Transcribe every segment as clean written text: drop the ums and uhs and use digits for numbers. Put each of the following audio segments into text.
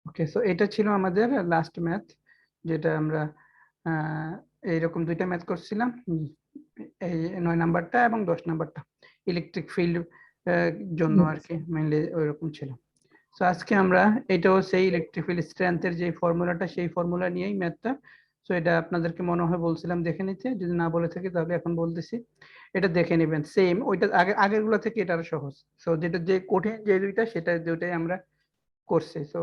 ওকে, so এটা ছিল আমাদের লাস্ট ম্যাথ, যেটা আমরা এইরকম দুইটা ম্যাথ করছিলাম, এই 9 নাম্বারটা এবং 10 নাম্বারটা ইলেকট্রিক ফিল্ড জন্য আর কি, মেইনলি ওইরকম ছিল। সো আজকে আমরা এটাও সেই ইলেকট্রিক ফিল্ড স্ট্রেংথের যে ফর্মুলাটা, সেই ফর্মুলা নিয়েই ম্যাথটা। সো এটা আপনাদেরকে মনে হয় বলছিলাম দেখে নিতে, যদি না বলে থাকি তাহলে এখন বলতেছি, এটা দেখে নেবেন। সেম ওইটা আগেরগুলো থেকে এটা আরো সহজ। সো যেটা যে কঠিন যে দুইটা, সেটা দুইটাই আমরা করছি। সো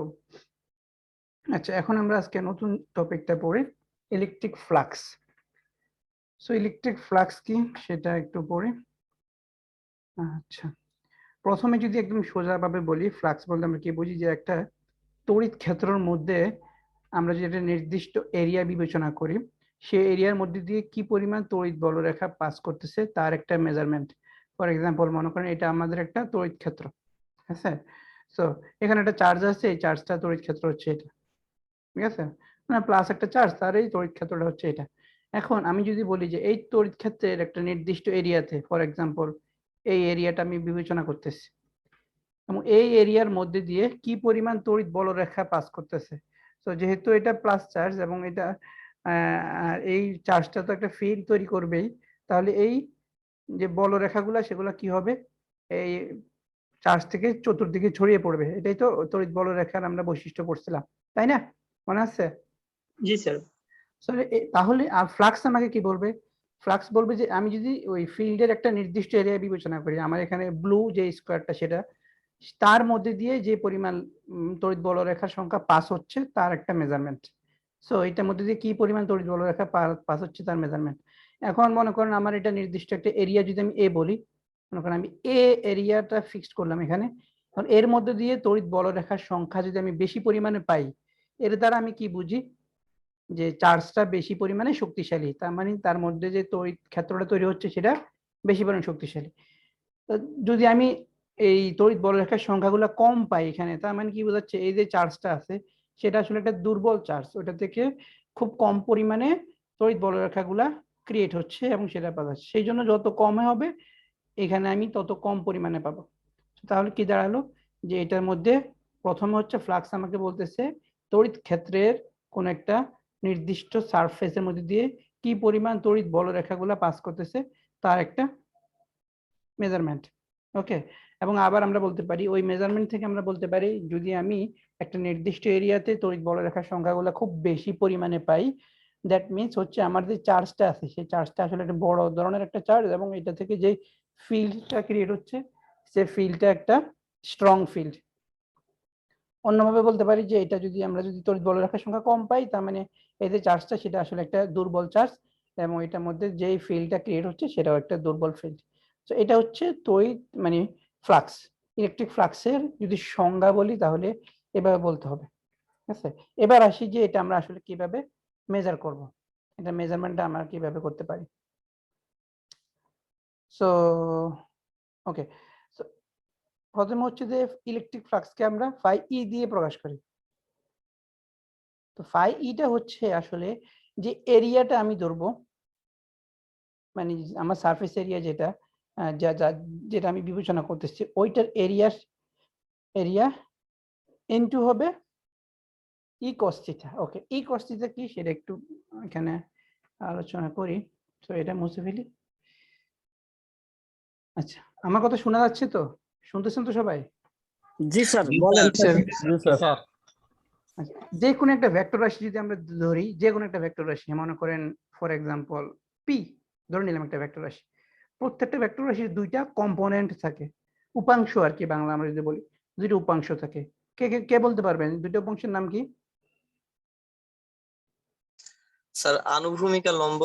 আচ্ছা, এখন আমরা আজকে নতুন টপিকটা পড়ি, electric flux. So electric flux কি সেটা একটু পড়ি। আচ্ছা, প্রথমে যদি একদম সোজাভাবে বলি, ফ্লাক্স বলতে আমরা কি বুঝি, যে একটা তড়িৎ ক্ষেত্রের মধ্যে আমরা যেটা নির্দিষ্ট এরিয়া বিবেচনা করি, সেই এরিয়ার মধ্যে দিয়ে কি পরিমাণ তড়িৎ বলরেখা পাস করতেছে তার একটা মেজারমেন্ট। ফর এক্সাম্পল, মনে করেন এটা আমাদের একটা তড়িৎ ক্ষেত্র, ঠিক আছে? সো এখানে একটা চার্জ আছে, এই চার্জটা তড়িৎ ক্ষেত্র হচ্ছে এটা, ঠিক আছে? মানে প্লাস একটা চার্জ, তার এই তড়িৎ ক্ষেত্রটা হচ্ছে এটা। এখন আমি যদি বলি যে এই তড়িৎ ক্ষেত্রের একটা নির্দিষ্ট এরিয়াতে, ফর এক্সাম্পল এই এরিয়াটা আমি বিবেচনা করতেছি, এবং এই এরিয়ার মধ্যে দিয়ে কি পরিমাণ তড়িৎ বলরেখা পাস করতেছে। তো যেহেতু এটা প্লাস চার্জ এবং এটা এই চার্জটা তো একটা ফিল্ড তৈরি করবেই, তাহলে এই যে বলরেখাগুলো সেগুলো কি হবে, এই চার্জ থেকে চতুর্দিকে ছড়িয়ে পড়বে। এটাই তো তড়িৎ বলরেখার আমরা বৈশিষ্ট্য পড়ছিলাম, তাই না? মনে আছে? জি স্যার। তাহলে আর ফ্লাক্স আমাকে কি বলবে? ফ্লাক্স বলবে যে আমি যদি ওই ফিল্ডের একটা নির্দিষ্ট এরিয়া বিবেচনা করি, আমার এখানে ব্লু যে স্কোয়ারটা, সেটা তার মধ্যে দিয়ে যে পরিমাণ তড়িৎ বলরেখার সংখ্যা পাস হচ্ছে তার একটা মেজারমেন্ট। সো এটার মধ্যে দিয়ে কি পরিমাণ তড়িৎ বলরেখা পাস হচ্ছে তার মেজারমেন্ট। এখন মনে করেন আমার এটা নির্দিষ্ট একটা এরিয়া যদি আমি এ বলি, মনে করেন আমি এ এরিয়াটা ফিক্সড করলাম এখানে, এখন এর মধ্যে দিয়ে তড়িৎ বলরেখার সংখ্যা যদি আমি বেশি পরিমাণে পাই, এর দ্বারা আমি কি বুঝি, যে চার্জটা বেশি পরিমাণে শক্তিশালী, তার মানে তার মধ্যে যে তড়িৎ ক্ষেত্রটা তৈরি হচ্ছে সেটা বেশি পরিমাণে শক্তিশালী। যদি আমি এই তড়িৎ বলরেখার সংখ্যাগুলো কম পাই এখানে, তার মানে কি বোঝাচ্ছে, এই যে চার্জটা আছে সেটা আসলে একটা দুর্বল চার্জ, ওটা থেকে খুব কম পরিমাণে তড়িৎ বলরেখাগুলা ক্রিয়েট হচ্ছে এবং সেটা পাওয়া যাচ্ছে। সেই জন্য যত কম হবে এখানে আমি তত কম পরিমাণে পাবো। তাহলে কি দাঁড়ালো, যে এটার মধ্যে প্রথমে হচ্ছে ফ্লাক্স আমাকে বলতেছে তড়িৎ ক্ষেত্রের কোন একটা নির্দিষ্ট সারফেসের মধ্যে দিয়ে কি পরিমাণ তড়িৎ বলরেখাগুলো পাস করতেছে তার একটা মেজারমেন্ট। ওকে, এবং আবার আমরা বলতে পারি ওই মেজারমেন্ট থেকে আমরা বলতে পারি, যদি আমি একটা নির্দিষ্ট এরিয়াতে তড়িৎ বলরেখার সংখ্যাগুলো খুব বেশি পরিমাণে পাই, দ্যাট মিনস হচ্ছে আমার যে চার্জটা আছে সেই চার্জটা আসলে একটা বড় ধরনের একটা চার্জ, এবং এটা থেকে যে ফিল্ডটা ক্রিয়েট হচ্ছে সে ফিল্ডটা একটা স্ট্রং ফিল্ড। অন্যভাবে বলতে পারি যে এটা যদি আমরা যদি তড়িৎ বলরেখার সংখ্যা কম পাই, তার মানে এই যে চার্জটা সেটা আসলে একটা দুর্বল চার্জ, এবং এটার মধ্যে যেই ফিল্ডটা ক্রিয়েট হচ্ছে সেটাও একটা দুর্বল ফিল্ড। তো এটা হচ্ছে তড়িৎ মানে ফ্লাক্স। ইলেকট্রিক ফ্লাক্সের যদি সংজ্ঞা বলি তাহলে এভাবে বলতে হবে, ঠিক আছে? এবার আসি যে এটা আমরা আসলে কিভাবে মেজার করব, এটা মেজারমেন্টটা আমরা কিভাবে করতে পারি। সো ওকে, প্রথমে হচ্ছে যে ইলেকট্রিক ফ্লাক্সকে আমরা ফাই ই দিয়ে প্রকাশ করি। তো ফাই ইটা হচ্ছে আসলে যে এরিয়াটা আমি ধরবো, মানে আমার সারফেস এরিয়া যেটা যেটা আমি বিবেচনা করতেছি, ওইটার এরিয়া ইনটু হবে ই কস থিটা। ওকে, ই কস থিটা কি সেটা একটু এখানে আলোচনা করি। তো এটা মুছে ফেলি। আচ্ছা, আমার কথা শোনা যাচ্ছে তো? শুনতেছেন তো সবাই? জি স্যার, বলেন। জি স্যার। আচ্ছা, যে কোনো একটা ভেক্টর রাশি যদি আমরা ধরি, যে কোনো একটা ভেক্টর রাশি, মনে করেন ফর এক্সাম্পল পি ধরে নিলাম একটা ভেক্টর রাশি। প্রত্যেকটা ভেক্টর রাশির দুইটা কম্পোনেন্ট থাকে, উপাংশ আর কি, বাংলা আমরা যদি বলি দুইটা উপাংশ থাকে। কে কে কে বলতে পারবেন দুইটা উপাংশের নাম কি? স্যার আনুভূমিক আর লম্ব।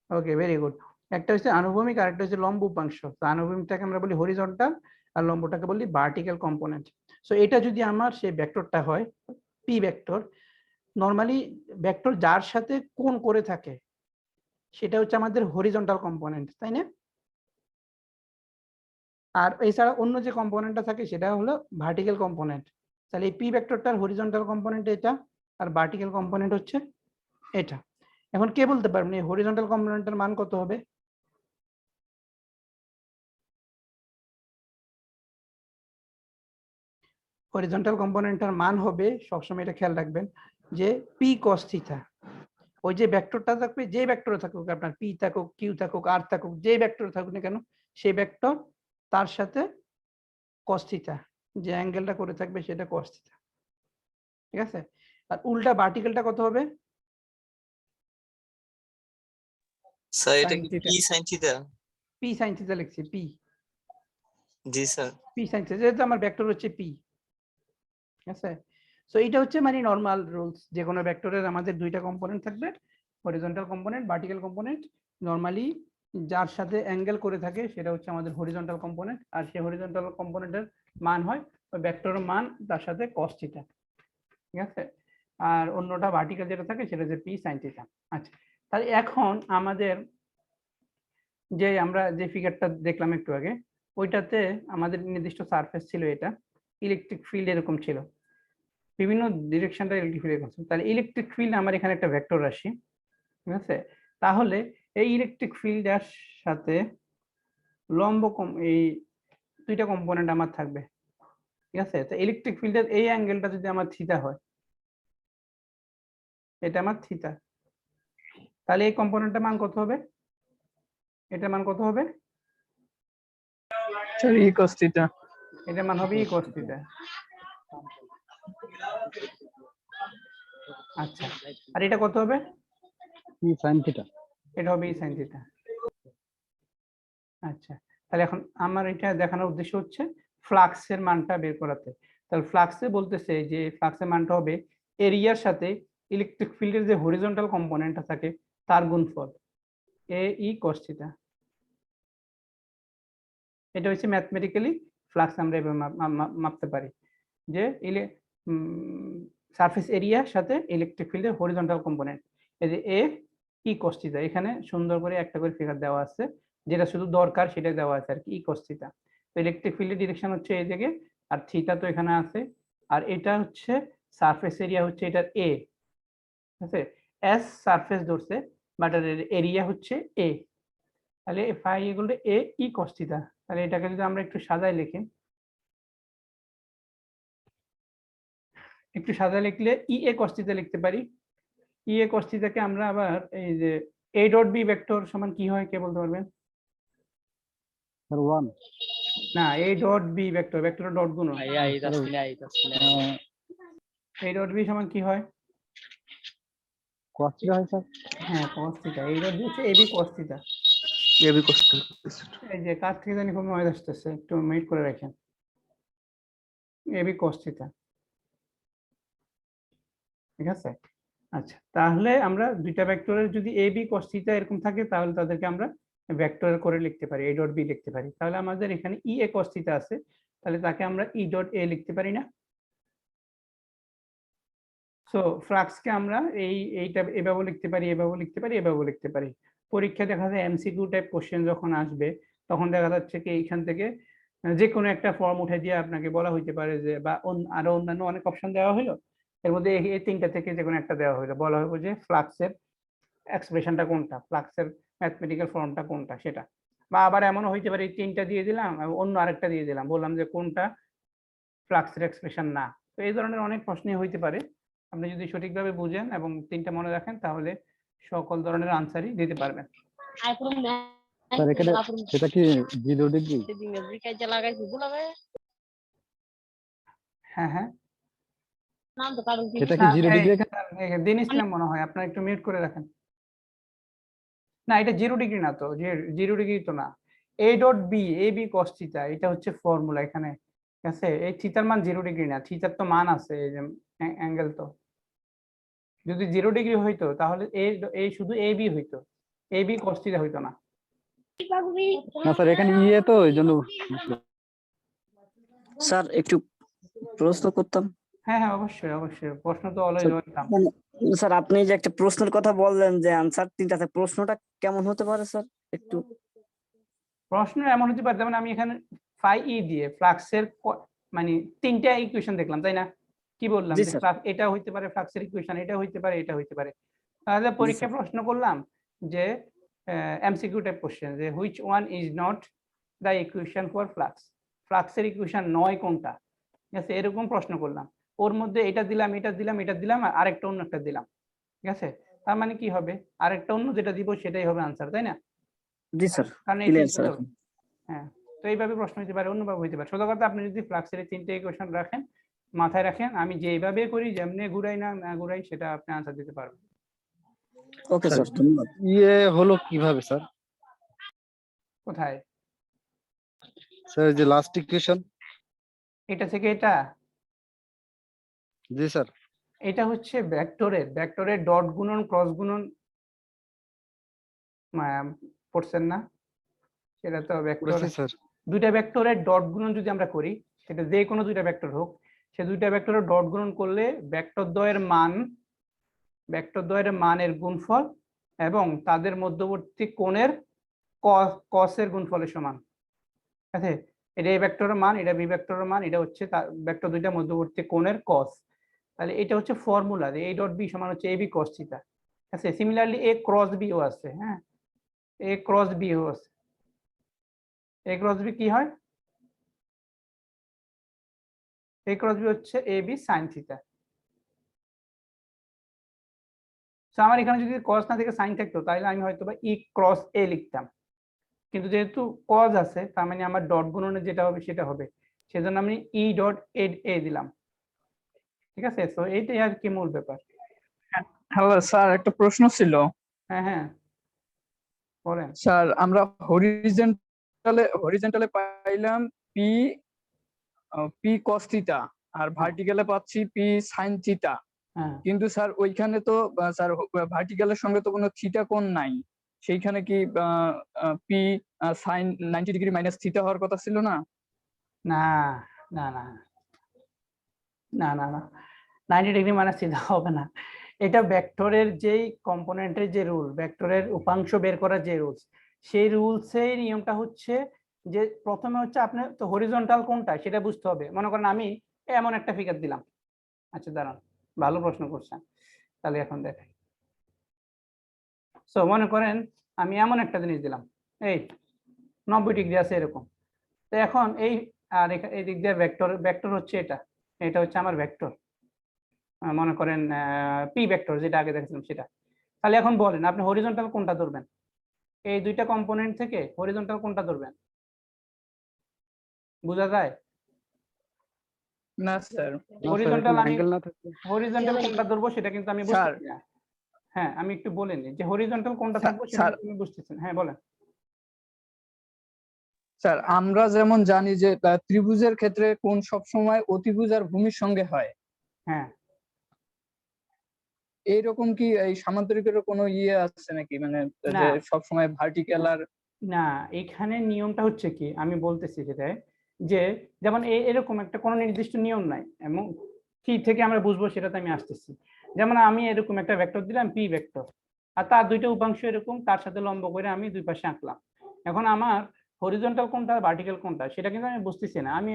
ওকে, ভেরি গুড। একটা হচ্ছে আনুভূমিক আর একটা হচ্ছে লম্ব উপাংশ। তো আনুভূমিকটাকে আমরা বলি হরিজন্টাল আর লম্বটাকে বলি ভার্টিক্যাল কম্পোনেন্ট। সো এটা যদি আমার সেই ভেক্টরটা হয় পি ভেক্টর, নরমালি ভেক্টর যার সাথে কোণ করে থাকে সেটা হচ্ছে আমাদের হরিজন্টাল কম্পোনেন্ট, তাই না? আর এছাড়া অন্য যে কম্পোনেন্টটা থাকে সেটা হলো ভার্টিক্যাল কম্পোনেন্ট। তাহলে এই পি ভেক্টরটার হরিজন্টাল কম্পোনেন্ট এটা, আর ভার্টিক্যাল কম্পোনেন্ট হচ্ছে এটা। এখন কে বলতে পারবেন এই হরিজন্টাল কম্পোনেন্টের মান কত হবে? হরিজন্টাল কম্পোনেন্টের মান হবে সবসময় এটা খেয়াল রাখবেন যে পি কস থিটা। ওই যে ভেক্টরটা থাকবে, যে ভেক্টরে থাকুক আপনার পি থাকুক, কিউ থাকুক, আর থাকুক, যে ভেক্টরে থাকুক না কেন, সেই ভেক্টর তার সাথে কস থিটা, যে অ্যাঙ্গেলটা করে থাকবে সেটা কস থিটা। ঠিক আছে? আর উল্টা ভার্টিক্যালটা কত হবে? স্যার এটা sin কি থিটা। P sine theta? P sine theta লিখছি, পি জি স্যার। পি সাইন থিটা, যেহেতু আমার ভেক্টর হচ্ছে পি। ঠিক আছে? সো এইটা হচ্ছে মানে নরমাল রুলস, যে কোনো ভেক্টরের আমাদের দুইটা কম্পোনেন্ট থাকবে, horizontal component, vertical component. Normally যার সাথে অ্যাঙ্গেল করে থাকে সেটা হচ্ছে আমাদের হরিজন্টাল কম্পোনেন্ট, আর সেই হরিজন্টাল কম্পোনেন্টের মান হয় ওই ভেক্টরের মান তার সাথে cos থিটা। ঠিক আছে? আর অন্যটা ভার্টিক্যাল যেটা থাকে সেটা হচ্ছে পি সাইন থিটা। আচ্ছা, তাহলে এখন আমাদের যে আমরা যে ফিগারটা দেখলাম একটু আগে, ওইটাতে আমাদের নির্দিষ্ট সারফেস ছিল, এটা ইলেকট্রিক ফিল্ড এরকম ছিল, বিভিন্ন ডিরেকশনটা ইলেকট্রিক ফিল্ড এরকম ছিল। তাহলে ইলেকট্রিক ফিল্ড আমার এখানে একটা ভেক্টর রাশি। ঠিক আছে? তাহলে এই ইলেকট্রিক ফিল্ডের সাথে লম্ব এই দুইটা কম্পোনেন্ট আমার থাকবে। ঠিক আছে? তো ইলেকট্রিক ফিল্ডের এই অ্যাঙ্গেলটা যদি আমার থিটা হয়, এটা আমার থিটা, তাহলে এই কম্পোনেন্টের মান কত হবে? এটার মান কত হবে? স্যার ই cos থিটা। এটার মান হবে cos থিটা। আচ্ছা, আর এটা কত হবে? ই sin থিটা। এটা হবে sin থিটা। আচ্ছা, তাহলে এখন আমার এটা দেখানোর উদ্দেশ্য হচ্ছে ফ্লাক্সের মানটা বের করাতে। তাহলে ফ্লাক্সে বলতেছে যে ফ্লাক্সের মানটা হবে এরিয়ার সাথে ইলেকট্রিক ফিল্ডের যে হরিজন্টাল কম্পোনেন্টটা থাকে তার গুণফল, এ ই cos থিটা। এটা হচ্ছে ম্যাথমেটিক্যালি ফ্লাক্স আমরা এভাবে মাপতে পারি যে সারফেস এরিয়ার সাথে ইলেকট্রিক ফিল্ডের হরিজন্টাল কম্পোনেন্ট, এই যে এ ই cos থিটা। এখানে সুন্দর করে একটা করে ফিগার দেওয়া আছে, যেটা শুধু দরকার সেটা দেওয়া আছে আর কি, ই cos থিটা। তো ইলেকট্রিক ফিল্ডের ডিরেকশন হচ্ছে এই দিকে, আর থিটা তো এখানে আছে, আর এটা হচ্ছে সারফেস এরিয়া হচ্ছে এটার এ। ঠিক আছে? এস সারফেস ধরছে, বাট এরিয়া হচ্ছে এ। তাহলে phi equal to A E cos theta. তাহলে এটাকে যদি আমরা একটু সাজায় লিখি, একটু সাজায় লিখলে ই এ cos থিটা লিখতে পারি। ই এ cos থিটাকে আমরা আবার এই যে a ডট বি ভেক্টর সমান কি হয়, কে বলতে পারবেন? স্যার 1 না, a dot B vector, vector dot গুণ, a ডট বি সমান কি হয়? cos থিটা হয় স্যার। হ্যাঁ, cos theta. a dot B হচ্ছে ab cos theta. AB cos. এই যে কার থেকে জানি খুব নয়েজ আসতেছে, একটু মিউট করে রাখেন। ab cos theta. ঠিক আছে? আচ্ছা, তাহলে আমরা দুইটা ভেক্টরের যদি a b cos থিটা এরকম থাকে তাহলে তাদেরকে আমরা ভেক্টর করে লিখতে পারি, a ডট বি লিখতে পারি। তাহলে আমাদের এখানে ই এ cos থিটা আছে, তাহলে তাকে আমরা ই ডট এ লিখতে পারি না? সো ফ্লাক্সকে আমরা এইটা এভাবে লিখতে পারি, এভাবে লিখতে পারি, এভাবে লিখতে পারি। পরীক্ষায় দেখা যায় এমসিকিউ টাইপ কোশ্চেন যখন আসবে তখন দেখা যাচ্ছে কি এইখান থেকে যে কোনো একটা ফর্ম উঠে দিয়ে আপনাকে বলা হইতে পারে যে, বা আরো অন্যান্য অনেক অপশন দেওয়া হলো, এর মধ্যে এই তিনটা থেকে যে কোনো একটা দেওয়া হলো, বলা হবে যে ফ্লাক্সের এক্সপ্রেশনটা কোনটা, ফ্লাক্সের ম্যাথমেটিক্যাল ফর্মটা কোনটা সেটা। বা আবার এমনও হইতে পারে এই তিনটা দিয়ে দিলাম, অন্য আরেকটা দিয়ে দিলাম, বললাম যে কোনটা ফ্লাক্সের এক্সপ্রেশন না। তো এই ধরনের অনেক প্রশ্নই হইতে পারে। আপনি যদি সঠিকভাবে বুঝেন এবং তিনটা মনে রাখেন তাহলে সকল ধরনের আনসারই দিতে পারবেন। স্যার এখানে এটা কি 0 ডিগ্রি? হ্যাঁ হ্যাঁ, এটা কি 0 ডিগ্রি এখানে? দিন ইসলাম মনে হয়, আপনার একটু মিউট করে রাখেন। না, এটা 0 ডিগ্রি না তো, যে 0 ডিগ্রি তো না। A dot B, A B cos theta, এটা হচ্ছে ফর্মুলা এখানে। ঠিক আছে? এই থিটার মান 0 ডিগ্রি না, থিটার তো মান আছে, এই যে অ্যাঙ্গেল তো। যদি 0 ডিগ্রি হইতো তাহলে এই শুধু এ বি হইতো, এ বি cos থিটা হইতো না। না স্যার এখানে ইয়ে তো এইজন্য। স্যার একটু প্রশ্ন করতাম। হ্যাঁ হ্যাঁ, অবশ্যই অবশ্যই, প্রশ্ন তো অলওয়েজ ওয়েলকাম। স্যার আপনি যে একটা প্রশ্নের কথা বললেন যে আনসার তিনটা আছে, প্রশ্নটা কেমন হতে পারে স্যার একটু? প্রশ্ন এমন হতে পারে, যেমন আমি এখানে ফাই ই দিয়ে ফ্লাক্সের মানে তিনটা ইকুয়েশন দেখলাম, তাই না? কি বললাম জি যে স্যার। এটা হইতে পারে ফ্লাক্সের ইকুয়েশন, এটা হইতে পারে, এটা হইতে পারে। তাহলে পরীক্ষা প্রশ্ন করলাম যে এমসিকিউ টাইপ কোশ্চেন, যে which one is not the equation for flux, ফ্লাক্সের ইকুয়েশন নয় কোনটা, ঠিক আছে, এরকম প্রশ্ন করলাম, ওর মধ্যে এটা দিলাম এটা দিলাম এটা দিলাম আর আরেকটা অন্য একটা দিলাম, ঠিক আছে, তার মানে কি হবে, আরেকটা অন্য যেটা দিব সেটাই হবে আনসার, তাই না? জি স্যার, কারণ এই ক্লিয়ার তিনটে স্যার। তো, হ্যাঁ, তো এইভাবে প্রশ্ন হতে পারে, অন্যভাবে হতে পারে। সোজা কথা, আপনি যদি ফ্লাক্সের এই তিনটে ইকুয়েশন রাখেন, মাথায় রাখেন, আমি যেভাবে করি, যেমনি ঘুরাই না না ঘুরাই, সেটা আপনি আনসার দিতে পারবেন। ওকে স্যার স্যার, ধন্যবাদ। ইয়ে হলো কিভাবে স্যার? কোথায়? স্যার যে লাস্ট ইকুয়েশন। এটা থেকে এটা, জি স্যার। এটা হচ্ছে ভেক্টরের ডট গুণন ক্রস গুণন পড়ছেন না? সেটা তো ভেক্টর, করেছি স্যার। দুইটা ভেক্টরের ডট গুণন যদি আমরা করি, সেটা যে কোনো দুইটা ভেক্টর হোক, সে দুইটা ভেক্টরের ডট গুণন করলে ভেক্টর দ্বয়ের মানের গুণফল এবং তাদের মধ্যবর্তী কোণের কসের গুণফলের সমান, ঠিক আছে? এটা এই ভেক্টরের মান, এটা বি ভেক্টরের মান, এটা হচ্ছে ভেক্টর দুইটা মধ্যবর্তী কোণের কস। তাহলে এটা হচ্ছে ফর্মুলা, এ ডট বি সমান হচ্ছে এ বি কস থিটা, ঠিক আছে? সিমিলারলি এ ক্রস বি ও আছে, হ্যাঁ, এ ক্রস বি ও আছে। এ ক্রস বি কি হয়? এ ক্রস বি হচ্ছে এ বি সাইন থিটা। তো আমার এখানে যদি কস না থেকে সাইন থাকতো, তাহলে আমি হয়তো বা ই ক্রস এ লিখতাম, কিন্তু যেহেতু কজ আছে, তার মানে আমার ডট গুণনে যেটা হবে সেটা হবে, সেজন্য আমি ই ডট এ দিলাম, ঠিক আছে? তো এইটাই আর কি মূল ব্যাপার। হ্যালো স্যার, একটা প্রশ্ন ছিল। হ্যাঁ হ্যাঁ, বলেন। স্যার আমরা হরিজন্টালে পাইলাম পি পি কস থিটা, আর ভার্টিক্যালে পাচ্ছি পি সাইন থিটা। হ্যাঁ, কিন্তু স্যার ওইখানে তো স্যার ভার্টিক্যালের সঙ্গে তো কোনো থিটা কোণ নাই, সেইখানে কি P sign 90 degree minus theta হওয়ার কথা ছিল না? না না না না না না 90 ডিগ্রি মানে সিধা হবে না। এটা ভেক্টরের যেই কম্পোনেন্টের যে রুল, ভেক্টরের উপাংশ বের করার যে রুলস, সেই রুলসের নিয়মটা হচ্ছে যে প্রথমে হচ্ছে আপনি তো হরিজন্টাল কোনটা সেটা বুঝতে হবে। মনে করেন আমি এমন একটা ফিগার দিলাম, আচ্ছা দাঁড়ান, ভালো প্রশ্ন করছেন, তাহলে এখন দেখাই। সো মনে করেন আমি এমন একটা জিনিস দিলাম, এই 90 ডিগ্রি আছে এরকম। তো এখন এই আর এই দিক দিয়ে ভেক্টর হচ্ছে এটা, এটা হচ্ছে আমার ভেক্টর, মনে করেন পি ভেক্টর যেটা আগে দেখছিলাম সেটা। তাহলে এখন বলেন আপনি হরিজন্টাল কোনটা ধরবেন? এই দুইটা কম্পোনেন্ট থেকে হরিজন্টাল কোনটা ধরবেন? বোঝা যায়? না স্যার। হরিজন্টাল আমি অ্যাঙ্গেল না থাকলে হরিজন্টাল কোনটা ধরবো সেটা কিন্তু আমি স্যার। বুঝতেছি না। হ্যাঁ, আমি একটু বলে নিই যে হরিজন্টাল কোনটা থাকবো সেটা স্যার। কিন্তু আমি বুঝতেছি না। হ্যাঁ বলেন। স্যার আমরা যেমন জানি যে ত্রিভুজের ক্ষেত্রে কোণ সবসময় অতিভুজ আর ভূমির সঙ্গে হয়, হ্যাঁ, এইরকম কি এই সামান্তরিকের কোনো ইয়ে আছে নাকি, মানে না। যে সবসময় ভার্টিক্যাল আর না, এখানে নিয়মটা হচ্ছে কি আমি বলতেছি সেটাই, যে যেমন এরকম একটা কোনো নির্দিষ্ট নিয়ম নাই, এবং কি থেকে আমরা বুঝবো সেটাতে আমি আসতেছি। যেমন আমি এরকম একটা ভেক্টর দিলাম পি ভেক্টর, আর তার দুইটা উপাংশ এরকম, তার সাথে লম্ব করে আমি দুই পাশে আঁকলাম। এখন আমার হরিজন্টাল কোনটা ভার্টিক্যাল কোনটা সেটা কিন্তু আমি বুঝতেছি না। আমি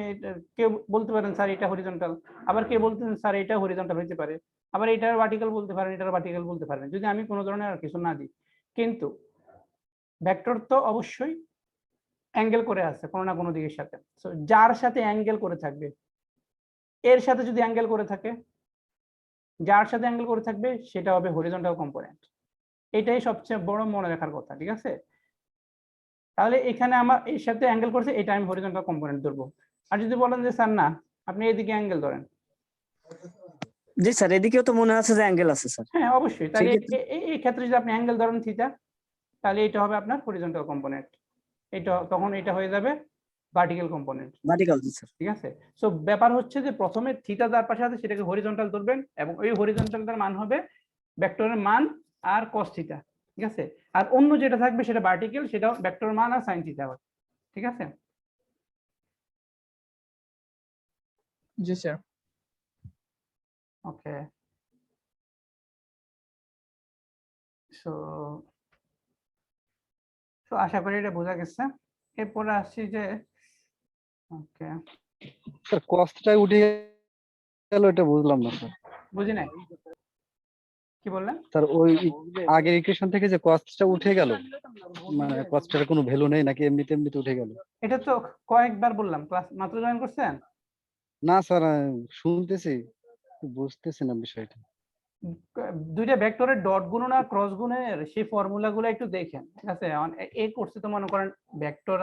কেউ বলতে পারেন স্যার এটা হরিজন্টাল, আবার কেউ বলতেছেন স্যার এটা হরিজন্টাল হইতে পারে, আবার এটার ভার্টিক্যাল বলতে পারেন, এটার ভার্টিক্যাল বলতে পারেন, যদি আমি কোনো ধরনের আর কিছু না দিই। কিন্তু ভেক্টর তো অবশ্যই অ্যাঙ্গেল করে আছে কোনো না কোনো দিকের সাথে। সো যার সাথে অ্যাঙ্গেল করে থাকবে, এর সাথে যদি অ্যাঙ্গেল করে থাকে, যার সাথে অ্যাঙ্গেল করে থাকবে সেটা হবে হরিজন্টাল কম্পোনেন্ট। এটাই সবচেয়ে বড় মনে রাখার কথা, ঠিক আছে? তাহলে এখানে আমার এর সাথে অ্যাঙ্গেল করছে, এটা আমি হরিজন্টাল কম্পোনেন্ট ধরবো। আর যদি বলেন যে স্যার না, আপনি এদিকে অ্যাঙ্গেল ধরেন, জি স্যার, এদিকেও তো মনে আছে যে অ্যাঙ্গেল আছে স্যার। হ্যাঁ অবশ্যই, তাহলে সেক্ষেত্রে এই ক্ষেত্রে যদি আপনি অ্যাঙ্গেল ধরেন থিটা, তাহলে এটা হবে আপনার হরিজন্টাল কম্পোনেন্ট, এটা তখন এটা হয়ে যাবে ভার্টিক্যাল কম্পোনেন্ট, ভার্টিক্যাল, জি স্যার। ঠিক আছে? সো ব্যাপার হচ্ছে যে প্রথমে থিটা যার পাশে আছে সেটাকে হরিজন্টাল ধরবেন, এবং ওই হরিজন্টালটার মান হবে ভেক্টরের মান আর cos থিটা, ঠিক আছে? আর অন্য যেটা থাকবে সেটা ভার্টিক্যাল, সেটা ভেক্টরের মান আর sin থিটা হবে, ঠিক আছে? জি স্যার। ওকে, সো সো আশা করি এটা বোঝা গেছে। এরপরে আসছি যে ওকে, স্যার কস্টটাই উঠে গেল, এটা বুঝলাম না স্যার। বুঝি নাই, কি বললেন? স্যার ওই আগের ইকুয়েশন থেকে যে কস্টটা উঠে গেল, মানে কস্টের কোনো ভ্যালু নেই নাকি এমনিতে এমনিতে উঠে গেল? এটা তো কয়েকবার বললাম, ক্লাস মাত্র জয়েন করছেন? না স্যার, শুনতেছি, বুঝতেছি না বিষয়টা। দুইটা ভেক্টরের ডট গুণন আর ক্রস গুণের সেই ফর্মুলা গুলো একটু দেখেন, ঠিক আছে? এই কোর্সে তো মনে করেন ভেক্টর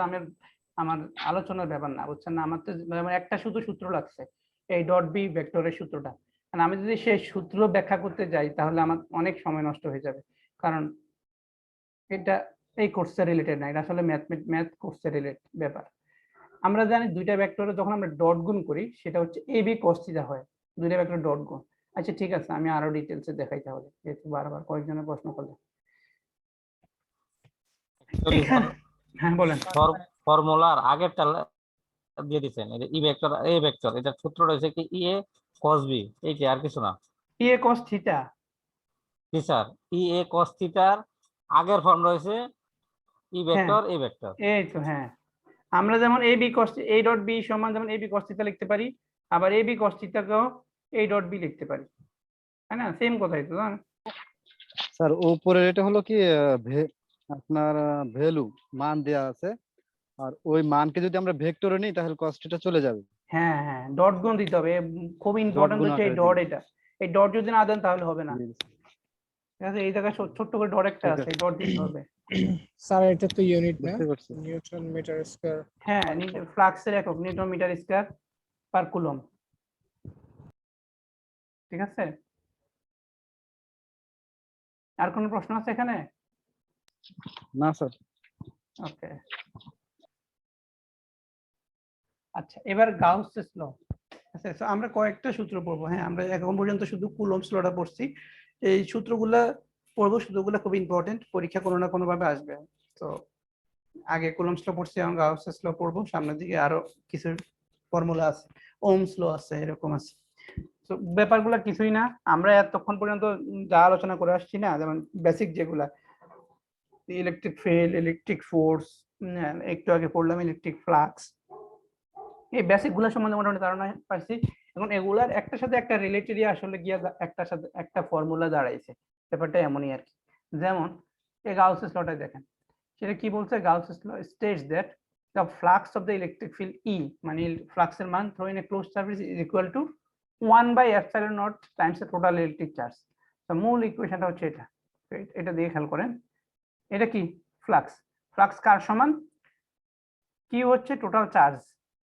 আমার আলোচনার ব্যাপার না, বুঝছেন না? আমার তো যেমন একটা শুধু সূত্র লাগছে, এই ডট বি ভেক্টরের সূত্রটা। আর আমি যদি সেই সূত্র ব্যাখ্যা করতে যাই তাহলে আমার অনেক সময় নষ্ট হয়ে যাবে, কারণ এটা এই কোর্সে রিলেটেড না, এটা আসলে ম্যাথ কোর্সে রিলেটেড ব্যাপার। আমরা জানি দুইটা ভেক্টরে যখন আমরা ডট গুণ করি সেটা হচ্ছে এ বি cos থিটা হয়, দুইটা ভেক্টর ডট গুণ। আচ্ছা ঠিক আছে, আমি আরো ডিটেলসে দেখাই তাহলে, যেহেতু বারবার কয়েকজনের প্রশ্ন করলে। হ্যাঁ বলেন। ফর্মুলার আগেরটা দিয়ে দিচ্ছেন, এই যে ই ভেক্টর এ ভেক্টর, এটা সূত্র রয়েছে কি ই এ cos বি, এইটা আর কিছু না। এ cos থিটা, জি স্যার, ই এ cos থিটার আগের ফর্ম রয়েছে ই ভেক্টর এ ভেক্টর। এই তো হ্যাঁ, আমরা যেমন A B cos A dot B সমান যেমন এ বি cos থিটা লিখতে পারি, আবার এ বি cos থিটাকেও এ ডট বি লিখতে পারি, তাই না? সেম কথাই তো, জানেন? স্যার উপরের এটা হলো কি আপনার ভ্যালু মান দেয়া আছে, আর ওই মানকে যদি আমরা ভেক্টরে নিই তাহলে কস্টটা চলে যাবে। হ্যাঁ হ্যাঁ, ডট গুণ দিতে হবে, খুব ইম্পর্টেন্ট গুণ হচ্ছে এই আকারে ডট। দিবে। এটা এই ডট যদি না দেন তাহলে হবে না, জি, ঠিক আছে? এই জায়গায় ছোট্ট করে ডট একটা ঠিক আছে, আছে। এই ডট দিতে হবে। স্যার এটা তো ইউনিট না, বুঝতে পারছি। Newton metre square. হ্যাঁ, ফ্লাক্সের একক newton metre square per coulomb, ঠিক আছে? আর কোনো প্রশ্ন আছে এখানে? না স্যার। ওকে, আচ্ছা এবার গাউসেস ল। আচ্ছা so আমরা কয়েকটা সূত্র পড়বো। হ্যাঁ, আমরা এখন পর্যন্ত শুধু কুলম্বস লটা পড়ছি, এই সূত্রগুলা পড়বো, সূত্রগুলা খুব ইম্পর্টেন্ট, পরীক্ষা কোনো না কোনো ভাবে আসবে। তো আগে কুলম্বস ল পড়ছি, এখন গাউসেস ল পড়বো, সামনের দিকে আরো কিছু ফর্মুলা আছে, ওহমস ল আছে, এরকম আছে। তো ব্যাপারগুলো কিছুই না, আমরা এতক্ষণ পর্যন্ত যা আলোচনা করে আসছি না, যেমন বেসিক যেগুলা ইলেকট্রিক ফিল্ড, ইলেকট্রিক ফোর্স, একটু আগে পড়লাম ইলেকট্রিক ফ্লাক্স, এই বেসিক গুলা সম্বন্ধে মোটামুটি ধারণা পাইছি। এখন এগুলার একটার সাথে একটা রিলেটেডই আসলে গিয়া একটার সাথে একটা ফর্মুলা দাঁড়াইছে, ব্যাপারটা এমনই আর কি। যেমন এই গাউসেস লটা দেখেন, সেটা কি বলছে? Gauss's law states that the flux of the electric field E, মানে ফ্লাক্সের মান through in a close surface is equal to 1/epsilon naught times the total electric charge. তো মূল ইকুয়েশনটা হচ্ছে এটা, এটা দিয়ে খেয়াল করেন, এটা কি ফ্লাক্স, ফ্লাক্স কার সমান? কি হচ্ছে টোটাল চার্জ,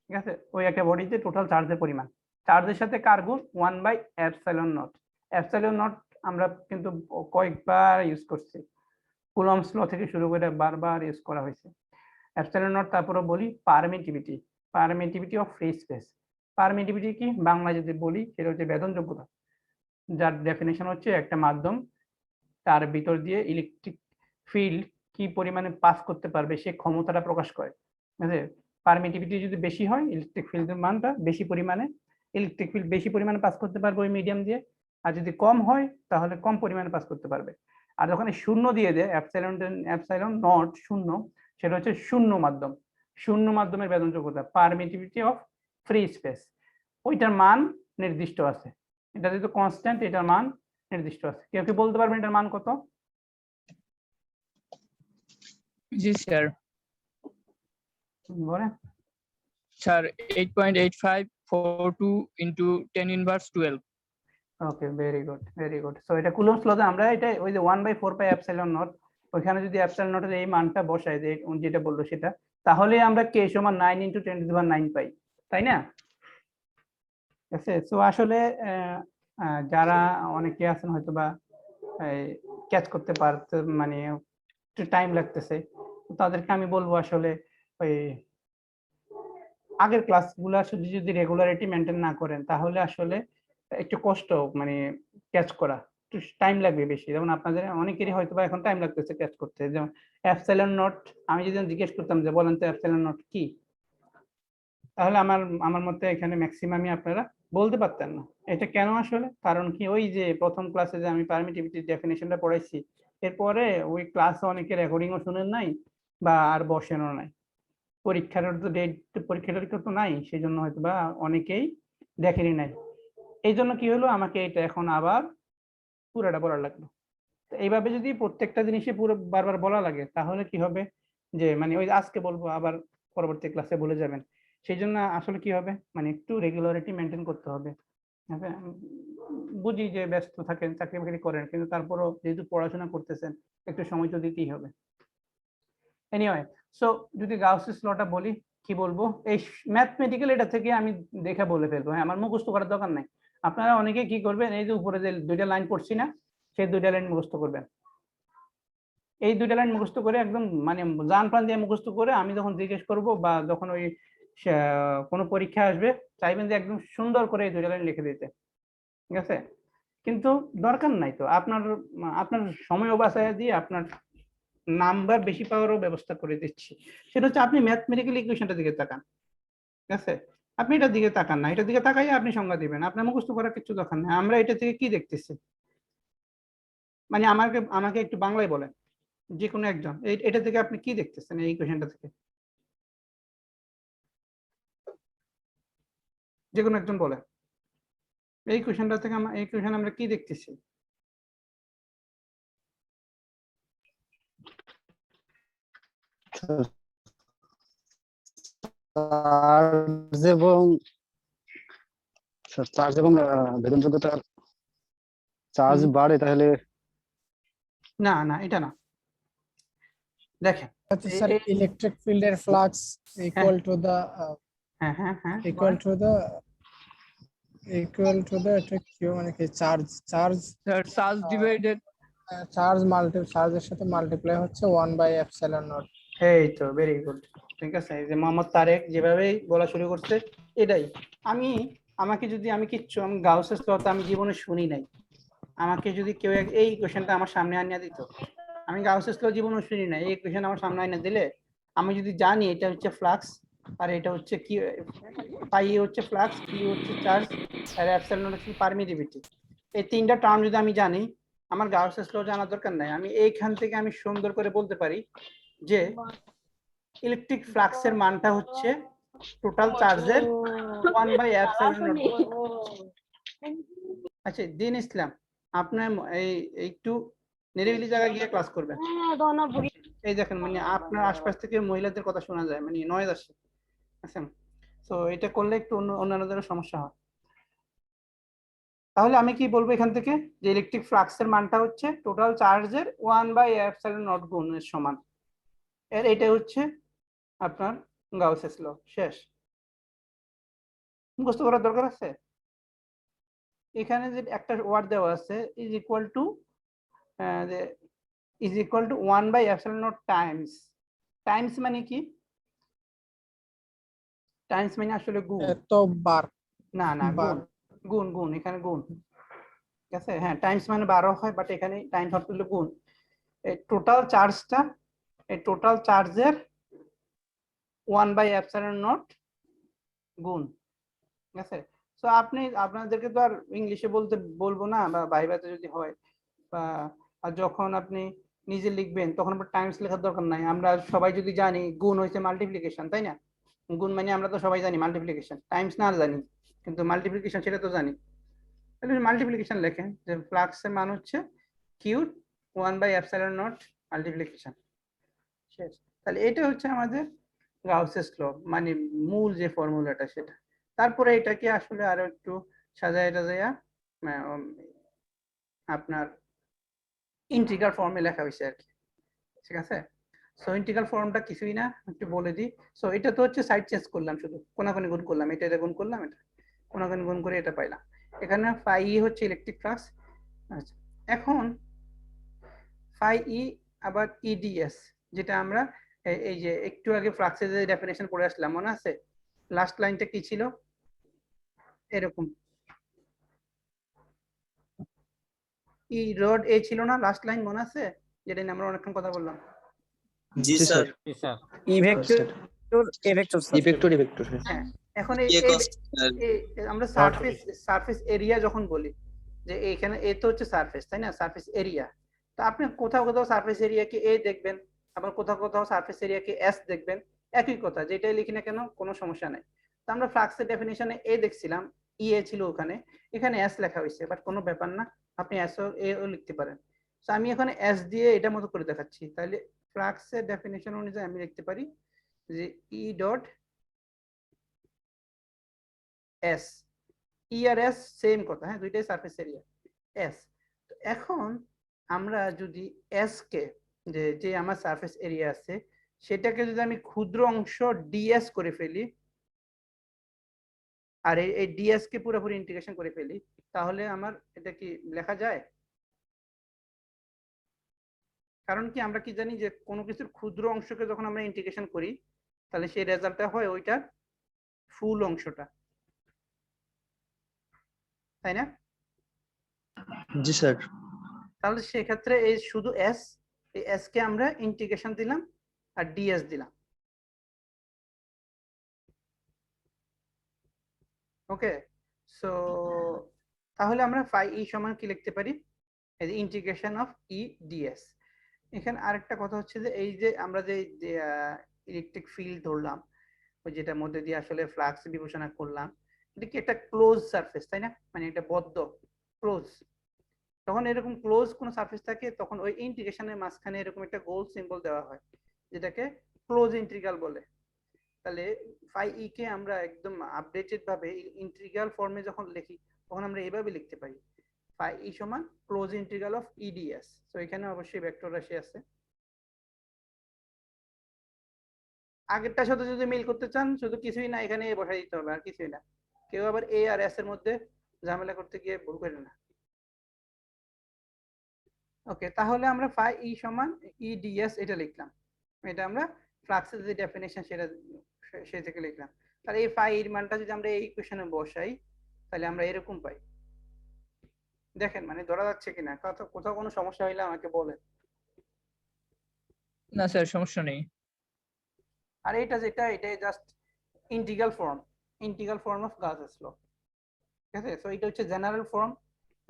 ঠিক আছে? ওই একটা বডিতে টোটাল চার্জের পরিমাণ, চার্জের সাথে কার গুণ 1/epsilon naught। এপসাইলন নট আমরা কিন্তু কয়েকবার ইউজ করছি, কুলম্বস ল থেকে শুরু করে বারবার ইউজ করা হয়েছে এপসাইলন নট। তারপরে বলি permittivity, permittivity of free space. Permittivity কি বাংলা যদি বলি সেটা হচ্ছে বেদনযোগ্যতা, যার ডেফিনেশন হচ্ছে একটা মাধ্যম তার ভিতর দিয়ে ইলেকট্রিক ফিল্ড কি পরিমাণে পাস করতে পারবে সে ক্ষমতাটা প্রকাশ করে, ঠিক আছে? পারমিটিভিটি যদি বেশি হয়, ইলেকট্রিক ফিল্ডের মানটা বেশি পরিমাণে, ইলেকট্রিক ফিল্ড বেশি পরিমাণে পাস করতে পারবে ওই মিডিয়াম দিয়ে, আর যদি কম হয় তাহলে কম পরিমাণে পাস করতে পারবে। আর যখন শূন্য দিয়ে দেয় এপসাইলন নট শূন্য, সেটা হচ্ছে শূন্য মাধ্যম, শূন্য মাধ্যমের বেদনযোগ্যতা, পারমিটিভিটি অফ ফ্রি স্পেস, ওইটার মান নির্দিষ্ট আছে, এটা যেহেতু কনস্ট্যান্ট এটার মান নির্দিষ্ট আছে। কেউ কি বলতে পারবেন এটার মান কত? জি স্যার। বলেন। Sir 8.8542 into 10 inverse 12। Okay, very good very good. So এটা কুলম্বস লতে আমরা এটা ওই যে 1/4π/ε0, ওইখানে যদি ε0 এর এই মানটা বসাই, যে যেটা বললো সেটা, তাহলে আমরা k সমান 9 × 10⁹ পাই, তাই না? ঠিক আছে। সো আসলে যারা অনেকে আছেন হয়তো বা ক্যাচ করতে পারতে, মানে একটু টাইম লাগতেছে, তাদেরকে আমি বলবো আসলে ওই আগের ক্লাসগুলো যদি রেগুলারিটি মেনটেন না করেন তাহলে আসলে একটু কষ্ট, মানে ক্যাচ করা একটু টাইম লাগবে বেশি। যেমন আপনাদের অনেকেরই হয়তো বা এখন টাইম লাগতেছে ক্যাচ করতে। যেমন এপসাইলন নট, আমি যদি জিজ্ঞেস করতাম যে বলেন তো এপসাইলন নট কি, তাহলে আমার মতে এখানে ম্যাক্সিমামই আপনারা বলতে পারতেন না। এটা কেন আসলে? কারণ কি, ওই যে প্রথম ক্লাসে যে আমি পারমিটিভিটির ডেফিনেশনটা পড়াইছি, এরপরে ওই ক্লাসে অনেকে রেকর্ডিংও শুনেন নাই বা আর বসেনও নাই, পরীক্ষার তো ডেট, পরীক্ষাটার তো নাই, সেই জন্য হয়তো বা অনেকেই দেখেনি নাই। এই জন্য কি হলো, আমাকে এটা এখন আবার পুরোটা বলা লাগলো। তো এইভাবে যদি প্রত্যেকটা জিনিসই পুরো বারবার বলা লাগে তাহলে কি হবে, যে মানে ওই আজকে বলবো আবার পরবর্তী ক্লাসে বলে যাবেন, সেই জন্য আসলে কি হবে, মানে একটু রেগুলারিটি মেনটেন করতে হবে। হ্যাঁ, বুঝি যে ব্যস্ত থাকেন, চাকরি বাকরি করেন, কিন্তু তারপরও যেহেতু পড়াশোনা করতেছেন একটু সময় তো দিতেই হবে। এনিওয়ে, সো যদি গাউসেস লটা বলি, কি বলবো, এই ম্যাথমেটিক্যাল এটা থেকে আমি দেখে বলে ফেলবো। হ্যাঁ, আমার মুখস্থ করার দরকার নাই। আপনারা অনেকে কি করবেন, এই যে উপরে যে দুইটা লাইন পড়ছি না, সেই দুইটা লাইন মুখস্থ করবেন। এই দুইটা লাইন মুখস্থ করে একদম মানে জান প্রাণ দিয়ে মুখস্থ করে আমি যখন জিজ্ঞেস করব বা যখন ওই কোনো পরীক্ষা আসবে, চাইবেন যে একদম সুন্দর করে এই দুইটা লাইন লিখে দিতে। ঠিক আছে, কিন্তু দরকার নাই তো, আপনার আপনার সময় বাঁচায় দিয়ে আপনার নাম্বার বেশি পাওয়ারও ব্যবস্থা করে দিচ্ছি। সেটা হচ্ছে আপনি ম্যাথমেটিক্যাল ইকুয়েশনটার দিকে তাকান। ঠিক আছে, আপনি এটার দিকে তাকান না, এটার দিকে তাকাই আপনি সংজ্ঞা দিবেন, আপনার মুখস্থ করার কিছু দরকার নেই। আমরা এটা থেকে কি দেখতেছি, মানে আমাকে আমাকে একটু বাংলায় বলেন, যে কোনো একজন এটা থেকে আপনি কি দেখতেছেন, এই ইকুয়েশনটা থেকে যে কোনো একজন বলে, এই ইকুয়েশনটা থেকে আমরা এই ইকুয়েশন আমরা কি দেখতেছি? চার্জ এবং চার্জ এবং ভেদন যোগ্যতার চার্জ বাড়ে তাহলে না না, এটা না, দেখেন আচ্ছা স্যার, ইলেকট্রিক ফিল্ডের ফ্লাক্স ইকুয়াল টু দ্য হ্যাঁ হ্যাঁ হ্যাঁ ইকুয়াল টু দ্য এটা কি মানে কি চার্জ চার্জ ডিভাইডেড চার্জের সাথে মাল্টিপ্লাই হচ্ছে 1/ε0। এই তো ভেরি গুড। ঠিক আছে, এই যে মোহাম্মদ তারেক যেভাবে বলা শুরু করছে এটাই। আমাকে যদি আমি গাউসেস ল তো আমি জীবনে শুনি নাই। আমাকে যদি কেউ এই কোশ্চেনটা আমার সামনে আনিয়ে দিত, আমি গাউসেস ল জীবনে শুনি নাই, এই কোশ্চেন আমার সামনে আনিয়ে দিলে আমি যদি জানি এটা হচ্ছে ফ্লাক্স আর এটা হচ্ছে কি, পাই হচ্ছে ফ্লাক্স, কি হচ্ছে চার্জ, আর এপসাইলন হচ্ছে পারমিটিভিটি, এই তিনটা টার্ম যদি আমি জানি, আমার গাউসেস ল জানার দরকার নাই। আমি এইখান থেকে আমি সুন্দর করে বলতে পারি যে ইলেকট্রিক ফ্লাক্সের মানটা হচ্ছে টোটাল চার্জের 1/ε0। আচ্ছা দিন ইসলাম, আপনার একটু নিরিবিলি জায়গায় গিয়ে ক্লাস করবেন। এই দেখেন, মানে আপনার আশপাশ থেকে মহিলাদের কথা শোনা যায়, মানে নয়েজ আসে। আচ্ছা, তো এটা করলে একটু অন্যান্যদের সমস্যা হয়। তাহলে আমি কি বলবো এখান থেকে, যে ইলেকট্রিক ফ্লাক্সের মানটা হচ্ছে টোটাল চার্জের 1/ε0 গুণের সমান। এটা হচ্ছে আপনার গাউসেস ল। শেষ, মুখস্থ করার দরকার আছে? এখানে যে একটা ওয়ার্ড দেওয়া আছে is equal to 1/ε0 times. Times মানে কি? টাইমস মানে আসলে গুণ। এত বার না না, গুণ গুণ গুণ, এখানে গুণ। ঠিক আছে, হ্যাঁ টাইমস মানে 12 হয়, বাট এখানে টাইমস অর্থ হলো গুণ। এই টোটাল চার্জটা, এই টোটাল চার্জের 1/ε0 গুণ। ঠিক আছে, তো আপনাদেরকে তো আর ইংলিশে বলবো না, বা ভাইভাতে যদি হয় বা যখন আপনি নিজে লিখবেন তখন আপনার টাইমস লেখার দরকার নাই। আমরা সবাই যদি জানি গুণ হয়েছে মাল্টিপ্লিকেশন, তাই না? গুণ মানে আমরা তো সবাই জানি মাল্টিপ্লিকেশন, টাইমস না জানি কিন্তু মাল্টিপ্লিকেশন সেটা তো জানি। তাহলে মাল্টিপ্লিকেশন লেখেন যে ফ্লাক্সের মান হচ্ছে কিউ 1/ε0 মাল্টিপ্লিকেশন। শেষ। তাহলে এটা হচ্ছে আমাদের গাউসেস ল, মানে মূল যে ফর্মুলাটা সেটা। তারপরে এটাকে আসলে আরো একটু সাজায় টাজায়া আপনার ইন্টিগ্রাল ফর্মে লেখা হয়েছে আর কি। ঠিক আছে, সো ইন্টিগ্রাল ফর্মটা কিছুই না, একটু বলে দিই। সো এটা তো হচ্ছে সাইড চেঞ্জ করলাম, শুধু কোনাকুনি গুণ করলাম, এটা গুণ করলাম, এটা কোনাকুনি গুণ করে এটা পাইলাম। এখানে ফাই ই হচ্ছে ইলেকট্রিক ফ্লাক্স। আচ্ছা, এখন ফাই ই আবার ইডিএস, যেটা আমরা এই যে একটু আগে ফ্লাক্সের যে ডেফিনেশন পড়ে আসলাম, মনে আছে? লাস্ট লাইনটা কি ছিল? এরকম ই রড এ ছিল না লাস্ট লাইন, মনে আছে? যেটা নিয়ে আমরা অনেকক্ষণ কথা বললাম। জি স্যার। জি sir. E vector A vector sir. E vector হ্যাঁ, এখন আমরা Not সারফেস এরিয়া যখন বলি, যে এখানে এ তো হচ্ছে সারফেস, তাই না? Surface area. তো আপনি কোথাও কোথাও সারফেস এরিয়াকে এ দেখবেন, আবার কোথাও কোথাও সারফেস এরিয়াকে এস দেখবেন। একই কথা, যেটাই লিখি না কেন কোনো সমস্যা নাই। তো আমরা ফ্লাক্সের ডেফিনিশনে এ দেখছিলাম, ই এ ছিল ওখানে, এখানে এস লেখা হয়েছে, বাট কোনো ব্যাপার না, আপনি এস ও এ ও লিখতে পারেন। তো আমি এখানে এস দিয়ে এটা মতো করে দেখাচ্ছি। তাহলে ফ্লাক্সের ডেফিনিশন অনুযায়ী আমি লিখতে পারি যে ই ডট এস, ই আর এস সেম কথা, হ্যাঁ দুইটাই সারফেস এরিয়া এস। তো এখন আমরা যদি এস কে যে যে আমার সারফেস এরিয়া আছে সেটাকে যদি আমি ক্ষুদ্র অংশ ডিএস করে ফেলি আর এই ডিএস কে পুরোপুরি ইন্টিগ্রেশন করে ফেলি, তাহলে আমার এটা কি লেখা যায়? কারণ কি আমরা কি জানি যে কোনো কিছুর ক্ষুদ্র অংশকে যখন আমরা ইন্টিগ্রেশন করি তাহলে সেই রেজাল্টটা হয় ওইটার ফুল অংশটা, তাই না? জি স্যার। তাহলে সেক্ষেত্রে এই শুধু এস, এই এস কে আমরা ইন্টিগ্রেশন দিলাম আর ডিএস দিলাম। ওকে, সো তাহলে আমরা ফাই ই সমান কি লিখতে পারি? এই যে ইন্টিগ্রেশন অফ ই ডিএস। এখানে আরেকটা কথা হচ্ছে যে এই যে আমরা যে ইলেকট্রিক ফিল্ড ধরলাম ওই যেটার মধ্যে দিয়ে আসলে ফ্লাক্স বিবেচনা করলাম, এটা কি একটা ক্লোজ সারফেস, তাই না? মানে এটা বদ্ধ ক্লোজ। যখন এরকম ক্লোজ কোনো সারফেস থাকে তখন ওই ইন্টিগ্রেশনের মাঝখানে এরকম একটা গোল সিম্বল দেওয়া হয় যেটাকে ক্লোজ ইন্টিগ্রাল বলে। তাহলে ফাই ই কে আমরা একদম আপডেটেড ভাবে ইন্টিগ্রাল ফর্মে যখন লিখি তখন আমরা এইভাবে লিখতে পারি ফাই ই সমান ক্লোজ ইন্টিগ্রাল অফ ইডিএস। তো এখানে অবশ্যই ভেক্টর রাশি আছে। আগেরটার সাথে যদি মিল করতে চান শুধু কিছুই না এখানে বসাই দিতে হবে, আর কিছুই না। কেউ আবার এ আর এস এর মধ্যে ঝামেলা করতে গিয়ে ভুল করে না। ওকে, তাহলে আমরা ফাই ই সমান ইডিএস এটা লিখলাম, এটা আমরা ফ্লাক্সের যে ডেফিনেশন সেটা সে থেকে লিখলাম। তাহলে এই ফাই এর মানটা যদি আমরা এই ইকুয়েশনে বসাই তাহলে আমরা এরকম পাই। দেখেন মানে ধরা যাচ্ছে কিনা, কোথাও কোনো সমস্যা হইলে আমাকে বলেন। না স্যার, সমস্যা নেই। আর এটা যেটা এটা just integral form of Gauss's ল, ঠিক আছে? সো এটা হচ্ছে জেনারেল ফর্ম,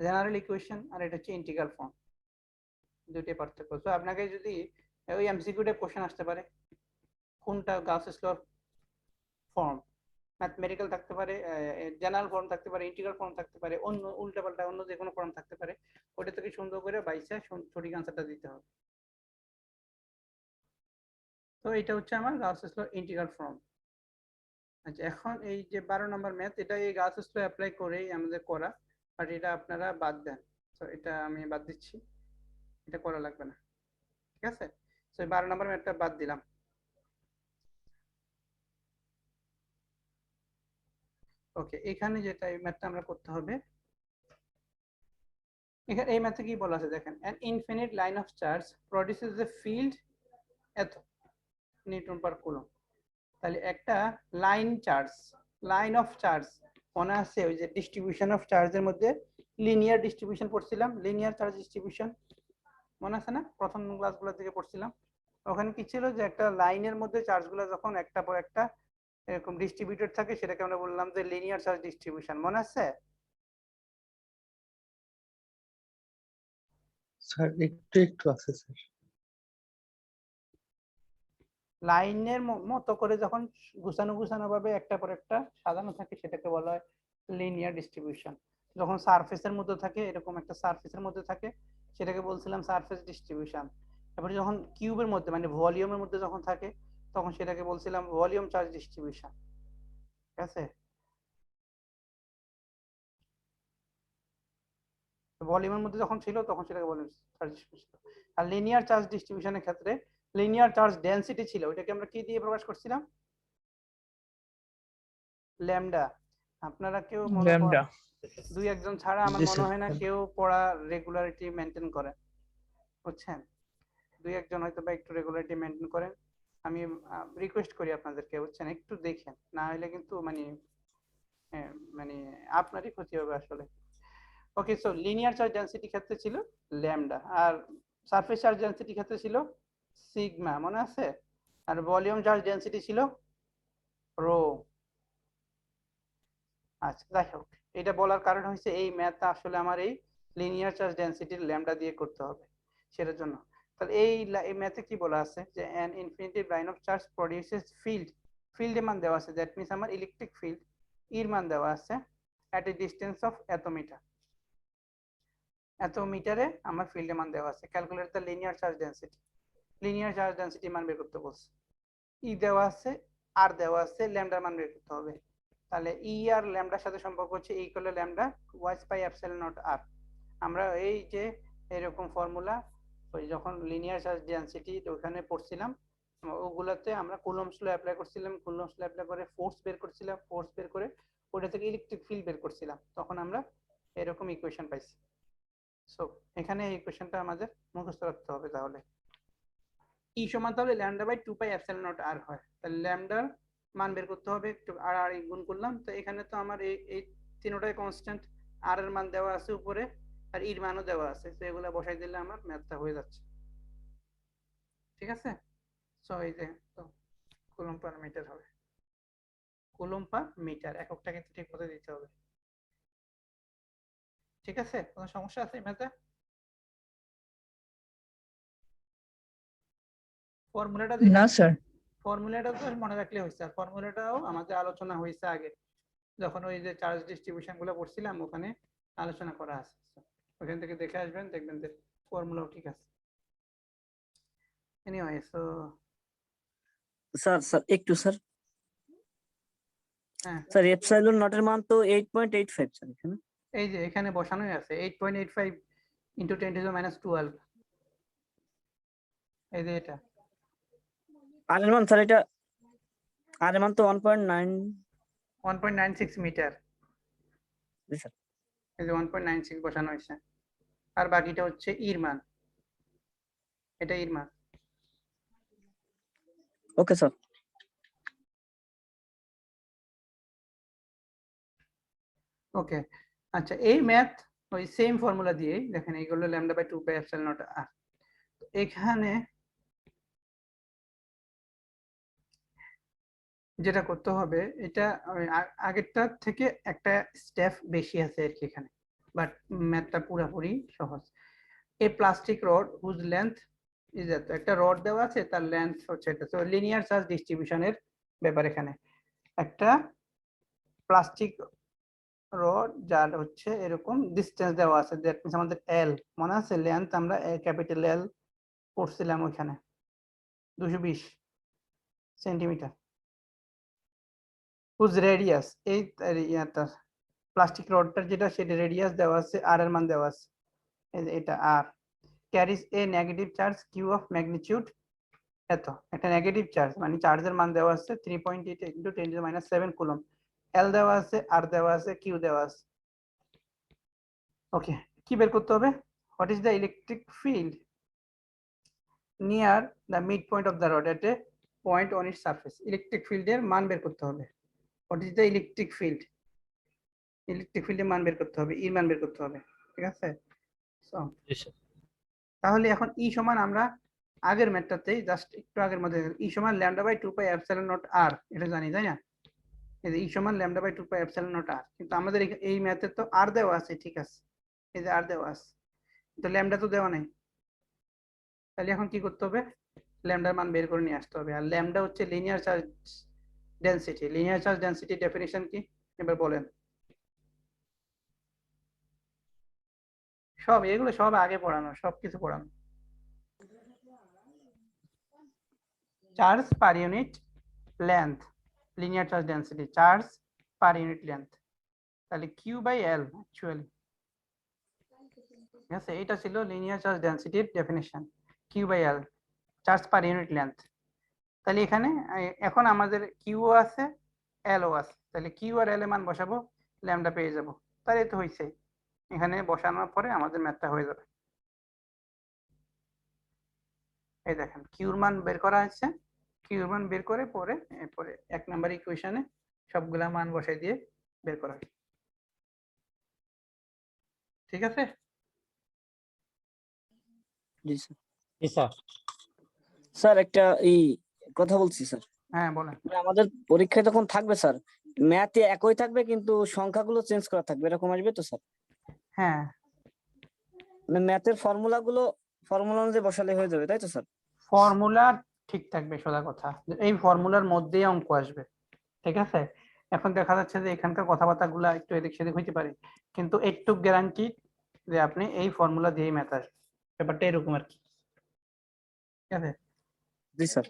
জেনারেল ইকুয়েশন, আর এটা হচ্ছে ইন্টিগ্রাল ফর্ম, দুইটাই পার্থক্য। সো আপনাকে যদি ওই এমসিকিউ টাইপ কোশ্চেন আসতে পারে কোনটা গাউসেস ল ফর্ম, ম্যাথমেটিক্যাল থাকতে পারে, জেনারেল ফর্ম থাকতে পারে, ইন্টিগ্রাল ফর্ম থাকতে পারে, অন্য উল্টাপাল্টা অন্য যে কোনো ফর্ম থাকতে পারে, ওটা থেকে সুন্দর করে বাইসা সঠিক আনসারটা দিতে হবে। তো এটা হচ্ছে আমার গাউসেস ল ইন্টিগ্রাল ফর্ম। আচ্ছা, এখন এই যে 12 নম্বর ম্যাথ, এটা এই গাউসেস ল অ্যাপ্লাই করেই আমাদের করা, বাট এটা আপনারা বাদ দেন। তো এটা আমি বাদ দিচ্ছি, এটা করা লাগবে না, ঠিক আছে? তো 12 নম্বর ম্যাথটা বাদ দিলাম। ওকে, এখানে যেটা এই ম্যাথটা আমরা করতে হবে, এখানে এই ম্যাথে কি বলা আছে দেখেন, an infinite line of charge produces a field এত নিউটন পার কুলম্ব। তাহলে একটা লাইন অফ চার্জ মনে আছে ওই যে ডিস্ট্রিবিউশন অফ চার্জের মধ্যে লিনিয়ার ডিস্ট্রিবিউশন পড়ছিলাম, লিনিয়ার চার্জ ডিস্ট্রিবিউশন মনে আছে না? প্রথম ক্লাসগুলো থেকে পড়ছিলাম। ওখানে কি ছিল যে একটা লাইনের মধ্যে চার্জগুলো যখন একটা পর একটা এরকম ডিস্ট্রিবিউটেড থাকে সেটাকে আমরা বললাম যে লিনিয়ার চার্জ ডিস্ট্রিবিউশন, মনে আছে? স্যার একটু একটু আছে স্যার। লাইনের মতো করে যখন গুছানো ভাবে একটা পর একটা সাজানো থাকে সেটাকে বলা হয় লিনিয়ার ডিস্ট্রিবিউশন। যখন সারফেসের মধ্যে থাকে এরকম একটা সারফেসের মধ্যে থাকে সেটাকে বলছিলাম সারফেস ডিস্ট্রিবিউশন। তারপরে যখন কিউবের মধ্যে মানে ভলিউমের মধ্যে যখন থাকে তখন সেটাকে বলছিলাম ভলিউম চার্জ ডিস্ট্রিবিউশন, ঠিক আছে? ভলিউমের মধ্যে যখন ছিল তখন সেটাকে ভলিউম চার্জ ডিস্ট্রিবিউশন। আর লিনিয়ার চার্জ ডিস্ট্রিবিউশনের ক্ষেত্রে লিনিয়ার চার্জ ডেনসিটি ছিল, ওইটাকে আমরা কি দিয়ে প্রকাশ করছিলাম? ল্যামডা। আপনারা কেউ মনে ল্যামডা। দুই একজন ছাড়া আমার জি মনে স্যার। হয় না কেউ পড়া রেগুলারিটি মেনটেন করে, বুঝছেন? দুই একজন হয়তো বা একটু রেগুলারিটি মেনটেন করেন। আমি রিকোয়েস্ট করি আপনাদেরকে, বুঝছেন, একটু দেখেন, না হলে কিন্তু মানে আপনারই ক্ষতি হবে আসলে। ওকে, সো লিনিয়ার চার্জ ডেনসিটি ক্ষেত্রে ছিল ল্যামডা, আর সারফেস চার্জ ডেনসিটি ক্ষেত্রে ছিল সিগমা, মনে আছে? আর ভলিউম চার্জ ডেনসিটি ছিল রো। আচ্ছা, যাই হোক, এটা বলার কারণ হচ্ছে এই ম্যাথটা আসলে আমার এই লিনিয়ার চার্জ ডেনসিটির ল্যামডা দিয়ে করতে হবে সেটার জন্য। তাহলে এই ম্যাথে কি বলা আছে যে an infinitive line of charge produces ফিল্ডের মান দেওয়া আছে, দ্যাট মিন্স আমার ইলেকট্রিক ফিল্ড এর মান দেওয়া আছে at a distance of এত মিটারে আমার ফিল্ডের মান দেওয়া আছে। ক্যালকুলেট দ্য লিনিয়ার চার্জ মান বের করতে বলছে। ই দেওয়া আছে, আর দেওয়া আছে, ল্যামডার মান বের করতে হবে। তাহলে ই আর ল্যামডার সাথে সম্পর্ক হচ্ছে ই করলে lambda wise by epsilon naught R. আমরা এই যে এরকম ফর্মুলা ওই যখন লিনিয়ার চার্জ ডেনসিটি ওখানে পড়ছিলাম ওগুলাতে আমরা কুলম্বস ল অ্যাপ্লাই করছিলাম, কুলম্বস ল অ্যাপ্লাই করে ফোর্স বের করছিলাম, ফোর্স বের করে ওটা থেকে ইলেকট্রিক ফিল্ড বের করছিলাম, তখন আমরা এরকম ইকুয়েশন পাইছি। সো এখানে এই ইকুয়েশনটা আমাদের মুখস্থ রাখতে হবে। তাহলে ই সমান তাহলে lambda by 2 pi epsilon naught R হয়। তাহলে ল্যামডার মান বের করতে হবে, একটু আর আর গুণ করলাম। তো এখানে তো আমার এই তিনটাই কনস্ট্যান্ট, আর এর মান দেওয়া আছে উপরে আর ইর মানও দেওয়া আছে, তো এগুলা বসাই দিলে আমার ম্যাথটা হয়ে যাচ্ছে। ঠিক আছে, সো এই যে তো কুলম্ব পার মিটার হবে, কুলম্ব পার মিটার এককটা কিন্তু ঠিক মতো দিতে হবে। ঠিক আছে, কোনো সমস্যা আছে এই ম্যাথে? ফর্মুলাটা না স্যার। ফর্মুলাটা তো মনে রাখলে হয়েছে, আর ফর্মুলাটাও আমাদের আলোচনা হয়েছে আগে যখন ওই যে চার্জ ডিস্ট্রিবিউশন গুলো পড়ছিলাম, ওখানে আলোচনা করা আছে। ওখান থেকে দেখে আসবেন, দেখবেন যে ফর্মুলাও ঠিক আছে। এনিওয়ে সো স্যার একটু স্যার, হ্যাঁ স্যার এপসাইলন নটের মান তো 8.85 স্যার এখানে। এই যে এখানে বসানোই আছে 8.85 ইনটু 10⁻12। এই যে এটা আর এর মান স্যার, এটা আর এর মান তো 1.9। 1.96 মিটার। জি স্যার। এই যে 1.96 বসানো হয়েছে, আর বাকিটা হচ্ছে ইর মান, এটা ইর মান। ওকে স্যার। ওকে, আচ্ছা এই ম্যাথ ওই সেম ফর্মুলা দিয়ে দেখেন, এইগুলো lambda by 2 pi epsilon naught R. এখানে যেটা করতে হবে, এটা আগেরটার থেকে একটা স্টেপ বেশি আছে আর কি এখানে, বাট ম্যাথটা পুরোপুরি সহজ। A plastic rod whose length is এত, একটা রড দেওয়া আছে তার লেন্থ হচ্ছে এটা। তো লিনিয়ার চার্জ ডিস্ট্রিবিউশনের ব্যাপার এখানে, একটা প্লাস্টিক রড যার হচ্ছে এরকম ডিসটেন্স দেওয়া আছে, দ্যাট মিন্স আমাদের এল মনে আছে, লেন্থ আমরা ক্যাপিটাল এল পড়ছিলাম ওইখানে 220 সেন্টিমিটার। হুজ রেডিয়াস, এই ইয়াটা প্লাস্টিক রডটার যেটা সেটা রেডিয়াস দেওয়া আছে, আর এর মান দেওয়া আছে, এই যে এটা R. Carries a negative charge Q of magnitude এত, একটা নেগেটিভ চার্জ মানে চার্জের মান দেওয়া আছে 3.8 ইনটু 10⁻7 কুলম্ব। এল দেওয়া আছে, আর দেওয়া আছে, কিউ দেওয়া আছে। ওকে, কি বের করতে হবে? What is the electric field near the mid point of the rod at A point on it's surface. Electric ফিল্ডের মান বের করতে হবে। What is the electric field, electric ফিল্ডের মান বের করতে হবে, ইর মান বের করতে হবে। ঠিক আছে, সো তাহলে এখন ই সমান আমরা আগের ম্যাথটাতেই জাস্ট একটু আগের মধ্যে ই সমান lambda by 2 pi epsilon naught r, এটা জানি তাই না? এই যে ই সমান lambda by 2 pi epsilon naught r, কিন্তু আমাদের এই ম্যাথে তো আর দেওয়া আছে, ঠিক আছে, এই যে আর দেওয়া আছে, তো ল্যামডা তো দেওয়া নাই। তাহলে এখন কি করতে হবে? ল্যামডার মান বের করে নিয়ে আসতে হবে। আর ল্যামডা হচ্ছে linear charge density. Linear charge density definition কি এবার বলেন? সব এগুলো সব আগে পড়ানো, সবকিছু পড়ানো। Charge per unit length, linear charge density, charge per unit length, তাহলে কিউ বাই এল অ্যাকচুয়ালি। ঠিক আছে, এটা ছিল লিনিয়ার চার্জ ডেনসিটির definition, Q by L, charge per unit length. তাহলে এখানে এখন আমাদের কিউ আছে, এল ও আছে, তাহলে কিউ আর এল এর মান বসাবো, ল্যামডা পেয়ে যাব। তাহলে তো হয়েছে, এখানে বসানোর পরে আমাদের ম্যাথটা হয়ে যাবে। এই দেখেন কিউর মান বের করা হয়েছে, কিউর মান বের করে পরে এরপরে 1 নাম্বার ইকুয়েশনে সবগুলা মান বসাই দিয়ে বের করা হয়। ঠিক আছে, জি স্যার। জি স্যার। স্যার একটা কথা বলছি স্যার, হ্যাঁ বলেন। আমাদের পরীক্ষায় তখন থাকবে স্যার ম্যাথে একই থাকবে কিন্তু সংখ্যাগুলো চেঞ্জ করা থাকবে, এরকম আসবে তো স্যার? হ্যাঁ, মানে ম্যাথের ফর্মুলা অনুযায়ী বসালে হয়ে যাবে তাই তো স্যার? ফর্মুলা ঠিক থাকবে, সোজা কথা, এই ফর্মুলার মধ্যেই অঙ্ক আসবে। ঠিক আছে, এখন দেখা যাচ্ছে যে এখানকার কথাবার্তাগুলো একটু এদিক সেদিক হইতে পারে, কিন্তু একটু গ্যারান্টি যে আপনি এই ফর্মুলা দিয়েই ম্যাথ আসবে, ব্যাপারটা এরকম আর কি। ঠিক আছে, জি স্যার।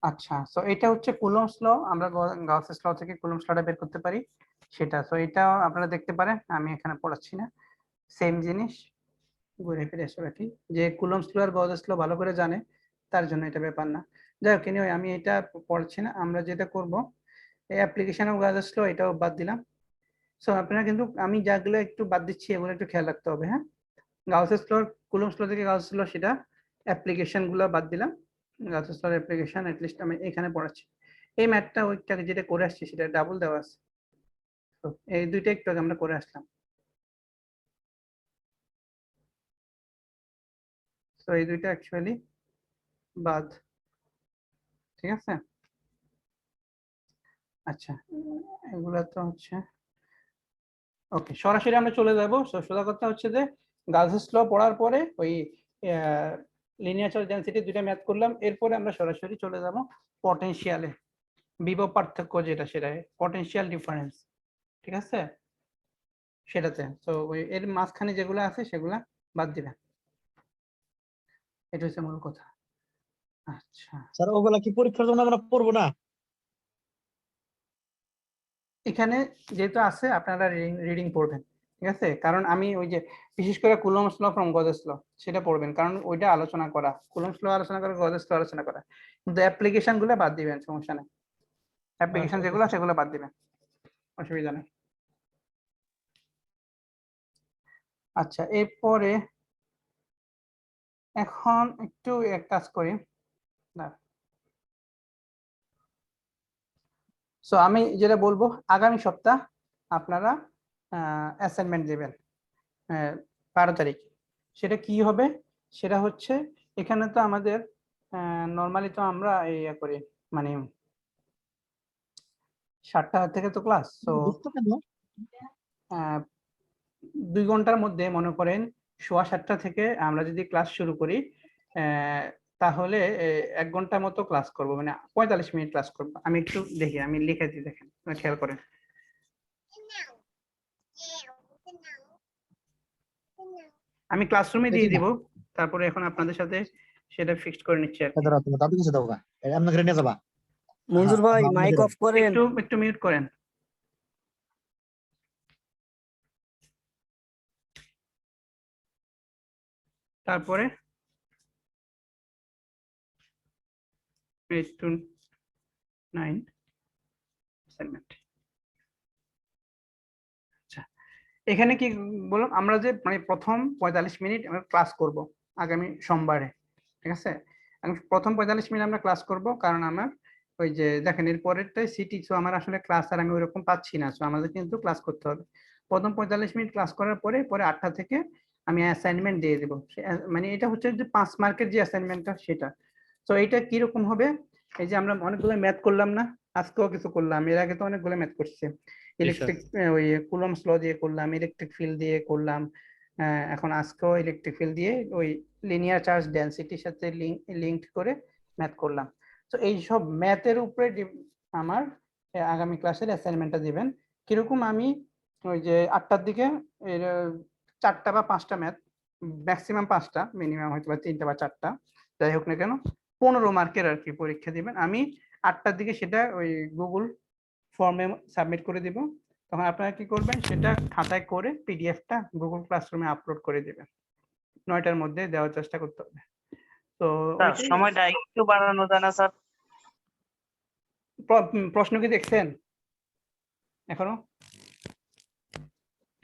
আচ্ছা, সো এটা হচ্ছে কুলম্বস ল। আমরা গাউসেস ল থেকে কুলম্বস লটা বের করতে পারি সেটা। সো এটা আপনারা দেখতে পারেন, আমি এখানে পড়াচ্ছি না, সেম জিনিস ঘুরে ফিরে এসে রাখি। যে কুলম্বস ল আর গাউসেস ল ভালো করে জানে তার জন্য এটা ব্যাপার না। যাই হোক, anyway, আমি এটা পড়ছি না। আমরা যেটা করব, এই অ্যাপ্লিকেশন অফ গাউসেস ল এটাও বাদ দিলাম। সো আপনারা কিন্তু, আমি যাগুলো একটু বাদ দিচ্ছি এগুলো একটু খেয়াল রাখতে হবে, হ্যাঁ। গাউসেস ল, কুলম্বস ল থেকে গাউসেস ল, সেটা অ্যাপ্লিকেশন গুলো বাদ দিলাম। গাউসেস ল অ্যাপ্লিকেশন লিস্ট আমি এখানে পড়াচ্ছি। এই ম্যাথটা ওইটাকে যেটা করে আসছি সেটা ডাবল দেওয়া আছে। তো এই দুইটা একটু আগে আমরা করে আসলাম। তো এই দুইটা অ্যাকচুয়ালি বাদ, ঠিক আছে। আচ্ছা, এগুলা তো হচ্ছে ওকে। সরাসরি আমরা চলে যাব। সোজা কথা হচ্ছে যে গাউসেস ল পড়ার পরে ওই লিনিয়ার চার্জ ডেনসিটি দুইটা ম্যাথ করলাম, এরপরে আমরা সরাসরি চলে যাব পটেনশিয়ালে, বিভব পার্থক্য যেটা, সেটা পটেনশিয়াল ডিফারেন্স, ঠিক আছে, সেটাতে। তো ওই এর মাঝখানে যেগুলো আছে সেগুলা বাদ দিবেন, এটা হচ্ছে মূল কথা। আচ্ছা, স্যার ওগুলা কি পরীক্ষার জন্য আমরা পড়বো না? এখানে যেহেতু আছে আপনারা রিডিং পড়বেন, ঠিক আছে। কারণ আমি ওই যে বিশেষ করে কুলম্বস ল ফ্রম গজেস ল সেটা পড়বেন, কারণ ওইটা আলোচনা করা, কুলম্বস ল আলোচনা করা, গজেস ল আলোচনা করা, কিন্তু অ্যাপ্লিকেশন গুলো বাদ দিবেন, সমস্যা নেই। অ্যাপ্লিকেশন আচ্ছা, যেগুলো আচ্ছা। সেগুলো বাদ দিবেন, অসুবিধা নেই। আচ্ছা, এরপরে এখন একটু এক কাজ করি না। সো আমি যেটা বলবো, আগামী সপ্তাহ আপনারা অ্যাসাইনমেন্ট দেবেন 12 তারিখ। সেটা কি হবে? সেটা হচ্ছে, এখানে তো আমাদের নর্মালি তো আমরা ইয়ে করি, মানে 7টা থেকে তো ক্লাস। তো বুঝতো কেন? 2 ঘন্টার মধ্যে মনে করেন 7:15 থেকে আমরা যদি ক্লাস শুরু করি, তাহলে 1 ঘন্টার মতো ক্লাস করব, মানে 45 মিনিট ক্লাস করব। আমি একটু দেখি, আমি লিখে দিই, দেখেন, খেয়াল করেন। আমি ক্লাসরুমে দিয়ে দিব, তারপরে এখন আপনাদের সাথে সেটা ফিক্সড করে নিচ্ছি আর কি। দাদা তুমি দাদু কাছে দাও গা, এমন করে নিয়ে যাবা। মঞ্জুর ভাই হ্যাঁ, মাইক অফ করেন। একটু মিউট করেন। তারপরে 8 to 9 অ্যাসাইনমেন্ট। আচ্ছা, এখানে কি বললাম, আমরা যে মানে প্রথম 45 মিনিট আমরা ক্লাস করব আগামী সোমবারে, ঠিক আছে। আমি প্রথম 45 মিনিট আমরা ক্লাস করব, কারণ আমার ওই যে দেখেন এর পরেরটাই সিটি, সো আমার আসলে ক্লাস আর আমি ওইরকম পাচ্ছি না, সো আমাদের কিন্তু ক্লাস করতে হবে। প্রথম 45 মিনিট ক্লাস করার পরে 8টা থেকে আমি অ্যাসাইনমেন্ট দিয়ে দেবো। মানে এটা হচ্ছে যে 5 মার্কের যে অ্যাসাইনমেন্টটা সেটা। তো এইটা কিরকম হবে, এই যে আমরা অনেকগুলো ম্যাথ করলাম না, আজকেও কিছু করলাম, এর আগে তো অনেকগুলো ম্যাথ করছি। ইলেকট্রিক, ওই কুলম্বস ল দিয়ে করলাম, ইলেকট্রিক ফিল্ড দিয়ে করলাম, এখন আজকেও ইলেকট্রিক ফিল্ড দিয়ে ওই লিনিয়ার চার্জ ডেনসিটির সাথে লিংক করে ম্যাথ করলাম। তো এই সব ম্যাথের উপরে আমার আগামী ক্লাসের অ্যাসাইনমেন্টটা দিবেন। কিরকম, আমি ওই যে 8টার দিকে 4টা বা 5টা ম্যাথ, ম্যাক্সিমাম 5টা, মিনিমাম হয়তো বা 3টা বা 4টা, যাই হোক না কেন 15 মার্কের আর কি পরীক্ষা দিবেন। আমি 8টার দিকে সেটা ওই গুগল ফর্মে সাবমিট করে দিব। তখন আপনারা কি করবেন, সেটা খাতায় করে পিডিএফটা গুগল ক্লাসরুমে আপলোড করে দিবেন। 9টার মধ্যে দেওয়ার চেষ্টা করতে হবে। তো সময়টা একটু বাড়ানো যায় না স্যার? প্রশ্ন কি দেখছেন এখনো?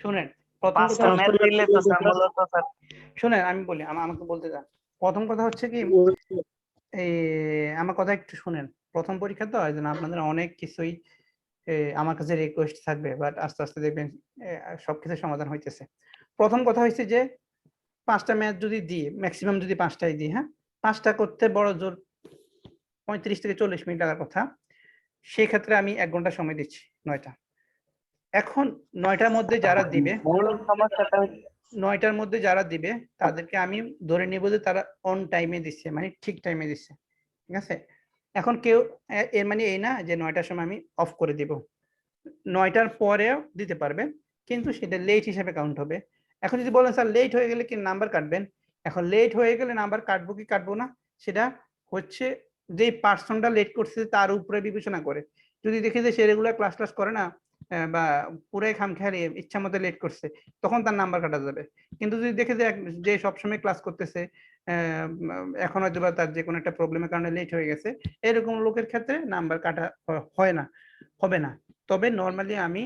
শুনেন, প্রথম কথা, 5টা ম্যাথ দিলে তো স্যার মূলত স্যার। শুনেন আমি বলি, আমাকে বলতে যান। প্রথম কথা হচ্ছে কি, এই আমার কথা একটু শুনেন। প্রথম পরীক্ষা তো এই জন্য আপনাদের অনেক কিছুই আমার কাছে রিকোয়েস্ট থাকবে, বাট আস্তে আস্তে দেখবেন সবকিছু সমাধান হইতেছে। প্রথম কথা হচ্ছে যে 5টা ম্যাথ যদি দিই, ম্যাক্সিমাম যদি 5টাই দিই, হ্যাঁ, 5টা করতে বড় জোর 35 থেকে 40 মিনিট লাগার কথা, সেই ক্ষেত্রে আমি 1 ঘন্টা সময় দিচ্ছি 9টা। এখন 9টার মধ্যে যারা দিবে, মূল সমস্যাটা 9টার মধ্যে যারা দিবে তাদেরকে আমি ধরে নেব যে তারা অন টাইমে দিচ্ছে, মানে ঠিক টাইমে দিচ্ছে, ঠিক আছে। এখন কেউ এর মানে এই না যে 9টার সময় আমি অফ করে দিব, 9টার পরেও দিতে পারবে, কিন্তু সেটা লেট হিসেবে কাউন্ট হবে। এখন যদি বলেন স্যার লেট হয়ে গেলে কি নাম্বার কাটবেন, এখন লেট হয়ে গেলে নাম্বার কাটবো কি কাটবো না, সেটা হচ্ছে যে পার্সনটা লেট করছে তার উপরে বিবেচনা করে। যদি দেখে যে সে রেগুলার ক্লাস ক্লাস করে না বা পুরাই খামখেয়ালি ইচ্ছা মতো লেট করছে, তখন তার নাম্বার কাটা যাবে। কিন্তু যদি দেখে যে যে সবসময় ক্লাস করতেছে, এখন হয়তো বা তার যে কোনো একটা প্রবলেমের কারণে লেট হয়ে গেছে, এরকম লোকের ক্ষেত্রে নাম্বার কাটা হয় না, হবে না। তবে নর্মালি আমি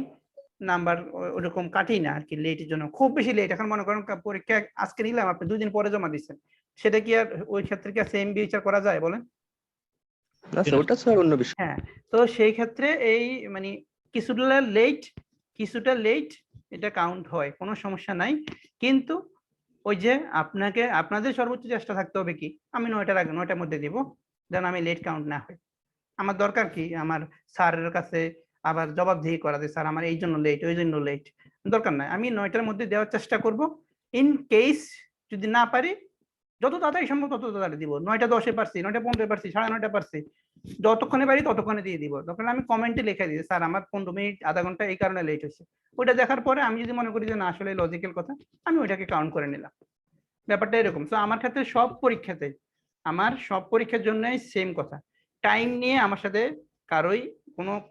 নাম্বার ওরকম কাটি না আর কি লেটের জন্য। খুব বেশি লেট, এখন মনে করেন পরীক্ষা আজকে নিলাম, আপনি 2 দিন পরে জমা দিচ্ছেন, সেটা কি আর ওই ক্ষেত্রে কি সেম বিচার করা যায় বলেন? না স্যার, ওটা স্যার অন্য বিষয়। হ্যাঁ, তো সেই ক্ষেত্রে এই মানে কিছুটা লেট এটা কাউন্ট হয়, কোনো সমস্যা নাই। কিন্তু ওই যে আপনাদের সর্বোচ্চ চেষ্টা থাকতে হবে কি, আমি 9টার আগে 9টার মধ্যে দিব, যেন আমি লেট কাউন্ট না হয়। আমার দরকার কি আমার স্যারের কাছে আবার জবাবদিহি করা, যে স্যার আমার এই জন্য লেট, ওই জন্য লেট, দরকার নাই। আমি 9টার মধ্যে দেওয়ার চেষ্টা করব। ইন কেস যদি না পারি, যত তাড়াতাড়ি সম্ভব তত তাড়াতাড়ি দিব। 9:10 পারছি, 9:15 পারছি, 9:30 পারছি, যতক্ষণে পারি ততক্ষণে দিয়ে দিব। তখন আমি কমেন্টে লিখে দিই, স্যার আমার 15 মিনিট আধা ঘন্টা এই কারণে লেট হয়েছে। ওইটা দেখার পরে আমি যদি মনে করি যে না আসলে লজিক্যাল কথা, আমি ওইটাকে কাউন্ট করে নিলাম। ব্যাপারটা এরকম। তো আমার ক্ষেত্রে সব পরীক্ষার জন্যই সেম কথা। টাইম নিয়ে আমার সাথে কারোই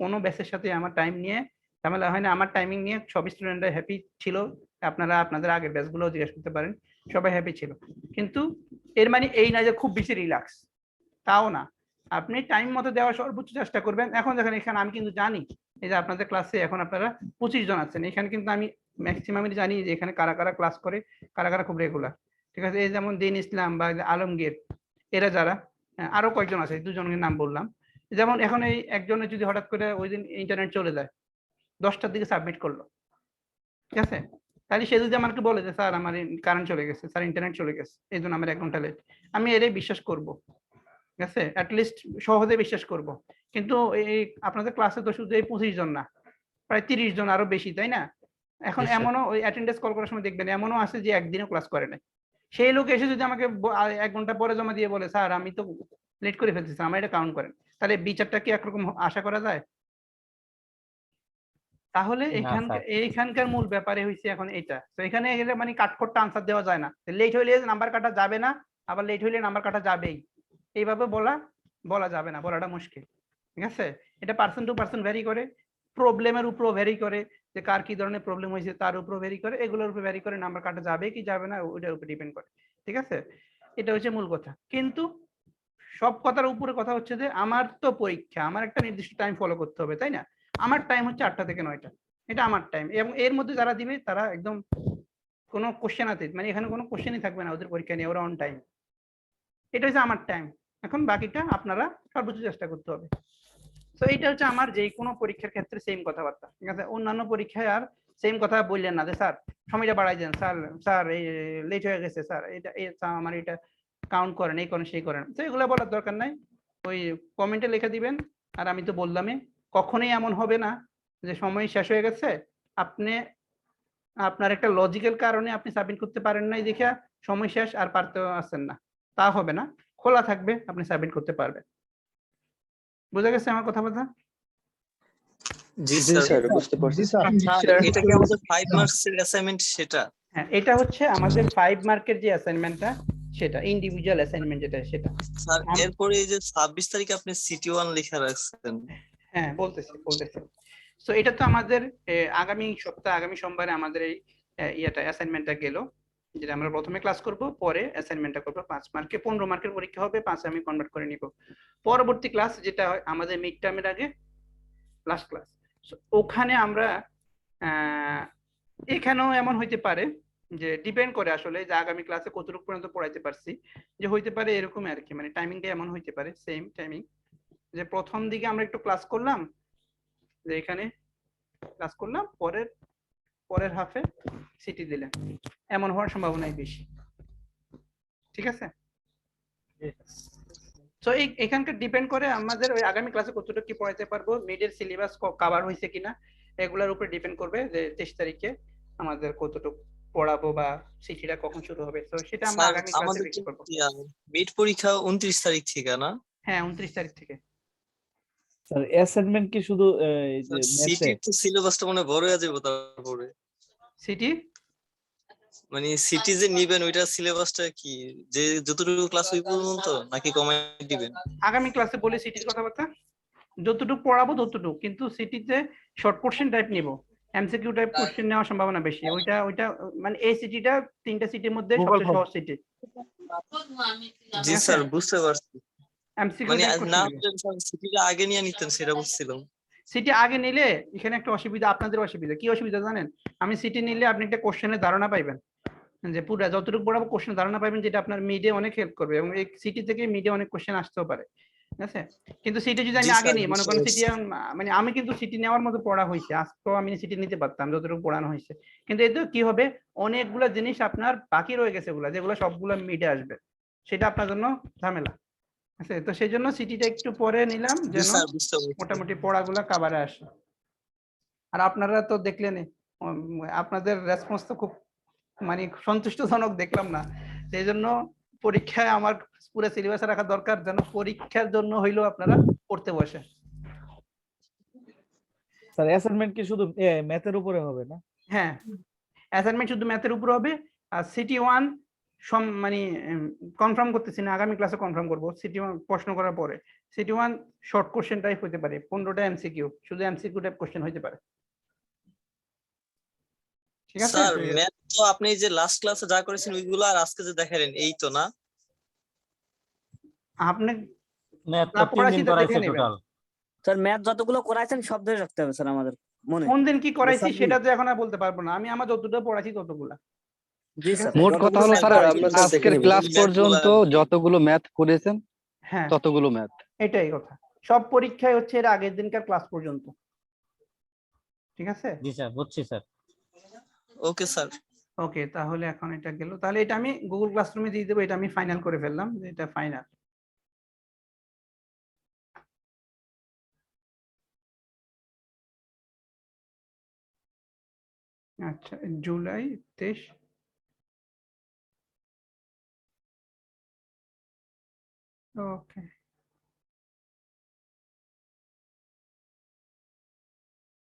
কোনো ব্যাচের সাথে আমার টাইম নিয়ে ঝামেলা হয় না। আমার টাইমিং নিয়ে সব স্টুডেন্টরা হ্যাপি ছিল। আপনারা আপনাদের আগের ব্যাচগুলো জিজ্ঞেস করতে পারেন, সবাই হ্যাপি ছিল। কিন্তু এর মানে এই না যে খুব বেশি রিল্যাক্স, তাও না। আপনি টাইম মতো দেওয়ার সর্বোচ্চ চেষ্টা করবেন। এখন দেখেন এখানে আমি কিন্তু জানি এই যে আপনাদের ক্লাসে এখন আপনারা 25 জন আছেন, এখানে কিন্তু আমি ম্যাক্সিমাম জানি যে এখানে কারা কারা ক্লাস করে, কারা কারা খুব রেগুলার। ঠিক আছে, এই যেমন দিন ইসলাম বা আলমগীর, এরা যারা, আরো কয়েকজন আছে, 2 জনের নাম বললাম। যেমন এখন এই একজনের যদি হঠাৎ করে ওই দিন ইন্টারনেট চলে যায়, 10টার দিকে সাবমিট করলো, ঠিক আছে, তাহলে সে যদি আমাকে বলে যে স্যার আমার কারেন্ট চলে গেছে, স্যার ইন্টারনেট চলে গেছে, এই জন্য আমার 1 ঘন্টা লেট, আমি এটাই বিশ্বাস করব। ঠিক আছে, অ্যাটলিস্ট সহজে বিশ্বাস করব। কিন্তু এই আপনাদের ক্লাসে তো শুধু এই 25 জন না, প্রায় 30 জন, আরো বেশি, তাই না? এখন এমনও ওই অ্যাটেন্ডেন্স কল করার সময় দেখবেন এমনও আছে যে একদিনও ক্লাস করে নাই। সেই লোক এসে যদি আমাকে 1 ঘন্টা পরে জমা দিয়ে বলে স্যার আমি তো লেট করে ফেলছি, আমার এটা কাউন্ট করেন, তাহলে বিচারটা কি একরকম আশা করা যায়? তাহলে এইখানকার মূল ব্যাপারে হইছে এখন এটা। তো এখানে মানে কাটখোট্টা আনসার দেওয়া যায় না। লেট হইলে নাম্বার কাটা যাবে না, আবার লেট হইলে নাম্বার কাটা যাবেই, এইভাবে বলা যাবে না, বলাটা মুশকিল। ঠিক আছে, এটা পার্সন টু পার্সন ভ্যারি করে, প্রবলেমের উপরও ভ্যারি করে, যে কার কি ধরনের প্রবলেম হয়েছে তার উপরও ভ্যারি করে, এগুলোর উপর ভ্যারি করে নাম্বার কাটা যাবে কি যাবে না ওইটার উপর ডিপেন্ড করে। ঠিক আছে, এটা হচ্ছে মূল কথা। কিন্তু সব কথার উপরে কথা হচ্ছে যে আমার তো পরীক্ষা, আমার একটা নির্দিষ্ট টাইম ফলো করতে হবে, তাই না? আমার টাইম হচ্ছে 8টা থেকে 9টা, এটা আমার টাইম। এবং এর মধ্যে যারা দিবে তারা একদম কোনো কোশ্চেন আছে, মানে এখানে কোনো কোশ্চেনই থাকবে না ওদের পরীক্ষা নিয়ে, ওরা অন টাইম। এটা হচ্ছে আমার টাইম। এখন বাকিটা আপনারা সর্বোচ্চ চেষ্টা করতে হবে। তো এইটা হচ্ছে আমার যে কোনো পরীক্ষার ক্ষেত্রে সেম কথাবার্তা। ঠিক আছে, অন্যান্য পরীক্ষায় আর সেম কথা বললেন না যে স্যার সময়টা বাড়াই দেন, স্যার এই লেট হয়ে গেছে, স্যার এটা আমার এটা কাউন্ট করেন, এই করেন সেই করেন, তো এগুলো বলার দরকার নাই। ওই কমেন্টে লিখে দিবেন। আর আমি তো বললামই, কখনোই এমন হবে না যে সময় শেষ হয়ে গেছে, আপনি আপনার একটা লজিক্যাল কারণে আপনি সাবমিট করতে পারেন নাই দেখে সময় শেষ আর পারতে আসছেন না, তা হবে না। খোলা থাকবে, আপনি সাবমিট করতে পারবেন। বুঝা গেছে আমার কথা বলতে? জি স্যার, বুঝতে পারছি। এটা কি আমাদের 5 মার্কসের অ্যাসাইনমেন্ট সেটা? হ্যাঁ, এটা হচ্ছে আমাদের 5 মার্কের যে অ্যাসাইনমেন্টটা, সেটা ইন্ডিভিজুয়াল অ্যাসাইনমেন্ট যেটা সেটা। স্যার এরপরে এই যে 26 তারিখে আপনি সিটি1 লেখা রাখছেন। হ্যাঁ, বলতেছি। সো এটা তো আমাদের আগামী সপ্তাহে, আগামী সোমবারে আমাদের এই অ্যাসাইনমেন্টটা গেল, যেটা আমরা প্রথমে ক্লাস করব, পরে অ্যাসাইনমেন্টটা করব। 5 মার্কে 15 মার্কের পরীক্ষা হবে, 5 আমি কনভার্ট করে নিব। পরবর্তী ক্লাস যেটা হয় আমাদের মিড টার্মের আগে লাস্ট ক্লাস, ওখানে আমরা এখানেও এমন হইতে পারে যে ডিপেন্ড করে আসলে যে আগামী ক্লাসে কতটুকু পর্যন্ত পড়াইতে পারছি, যে হইতে পারে এরকম আর কি, মানে টাইমিংটা এমন হইতে পারে সেম টাইমিং, যে প্রথম দিকে আমরা একটু ক্লাস করলাম, যে এখানে ক্লাস করলাম, পরের হাফে সিটি দিলেন, এমন হওয়ার সম্ভাবনাই বেশি। ঠিক আছে, তো এখানকার ডিপেন্ড করে আমাদের ওই আগামী ক্লাসে কতটুকু কি পড়াইতে পারবো, মিডের সিলেবাস কভার হয়েছে কিনা, এগুলোর উপর ডিপেন্ড করবে যে 23 তারিখে আমাদের কতটুকু পড়াবো বা সিটিটা কখন শুরু হবে। তো সেটা আমরা আগামী ক্লাসে দেখতে পারবো। মিড পরীক্ষা 29 তারিখ থেকে না? হ্যাঁ, 29 তারিখ থেকে। স্যার অ্যাসাইনমেন্ট কি শুধু এই যে সিটি তো সিলেবাসটা মনে বড় হয়ে যাবে তারপরে। সিটি মানে সিটি যে নিবেন ওইটা সিলেবাসটা কি, যে যতটুকু ক্লাস ওই পর্যন্ত নাকি কমাই দিবেন? আগামী ক্লাসে বলি সিটির কথাবার্তা, যতটুকু পড়াবো ততটুকু, কিন্তু সিটিতে শর্ট কোশ্চেন টাইপ নিব, এমসিকিউ টাইপ কোশ্চেন নেওয়ার সম্ভাবনা বেশি। ওইটা মানে এই সিটিটা 3টা সিটির মধ্যে সবচেয়ে সহজ সিটি। জি স্যার বুঝতে পারছি, এমসিকিউ মানে টাইপ না কোশ্চেন। সিটিটা আগে নিয়ে নিতেন সেটা বুঝছিলাম। সিটি আগে নিলে এখানে একটা অসুবিধা, আপনাদের অসুবিধা কি অসুবিধা জানেন? আমি সিটি নিলে আপনি একটা কোশ্চেনের ধারণা পাইবেন, যে পুরো যতটুকু পড়াবো কোশ্চেন ধারণা পাবেন, যেটা আপনার মিডে অনেক হেল্প করবে, এবং এই সিটি থেকে মিডে অনেক কোশ্চেন আসতেও পারে, ঠিক আছে? কিন্তু সিটি যদি আমি জি আগে স্যার নিই, মনে বুঝতে করেন পারছি। সিটি মানে আমি কিন্তু সিটি নেওয়ার মতো পড়া হয়েছে, আজ তো আমি সিটি নিতে পারতাম যতটুকু পড়ানো হয়েছে, কিন্তু এতে কি হবে, অনেকগুলো জিনিস আপনার বাকি রয়ে গেছে, যেগুলো সবগুলো মিডে আসবে, সেটা আপনার জন্য ঝামেলা আছে। তো সেই জন্য সিটিটা একটু পরে নিলাম, জি যেন স্যার বুঝতে পারছি। মোটামুটি পড়াগুলো কাভারে আসে। আর আপনারা তো দেখলেনই, আপনাদের রেসপন্স তো খুব মানে সন্তুষ্টজনক দেখলাম না, সেই জন্য পরীক্ষায় আমার পুরো সিলেবাস রাখা দরকার, যেন পরীক্ষার জন্য হইলেও আপনারা পড়তে বসে। স্যার অ্যাসাইনমেন্ট কি শুধু ম্যাথের উপরে হবে না? হ্যাঁ, অ্যাসাইনমেন্ট শুধু ম্যাথের উপর হবে। আর সিটি 1 মানে কনফার্ম করতেছি না, আগামী ক্লাসে কনফার্ম করব। সিটি 1 প্রশ্ন করার পরে সিটি 1 শর্ট কোশ্চেন টাইপ হতে পারে, 15টা এমসিকিউ, শুধু এমসিকিউ টাইপ কোশ্চেন হতে পারে, ঠিক আছে? স্যার ম্যাথ তো আপনি যে লাস্ট ক্লাসে যা করেছেন ওইগুলো আর আজকে যে দেখালেন এই তো না? আপনি ম্যাথ যা তো 3 পড়াইছি দিন তা দেখে করাইছে নেবেন। টোটাল। স্যার ম্যাথ যতগুলো করাইছেন সব ধরে রাখতে হবে স্যার আমাদের মনে। কোন দিন কি করাইছি স্যার, সেটা তো এখন আর বলতে পারবো না, আমি আমার যতটা পড়াইছি ততগুলা। জি স্যার মোট কথা হলো স্যার আমরা স্যার দেখে আজকের নিব। ক্লাস ওই পর্যন্ত ম্যাথগুলো যতগুলো ম্যাথ করেছেন হ্যাঁ, ততগুলো ম্যাথ। এটাই কথা, সব পরীক্ষায় হচ্ছে এর আগের দিনকার ক্লাস পর্যন্ত, ঠিক আছে? জি স্যার বুঝছি স্যার। Okay sir. ওকে, তাহলে এখন এটা গেল, তাহলে এটা আমি গুগল ক্লাসরুমে দিয়ে দেবো, এটা আমি ফাইনাল করে ফেললাম, যে এটা ফাইনাল। আচ্ছা, জুলাই 23, ওকে,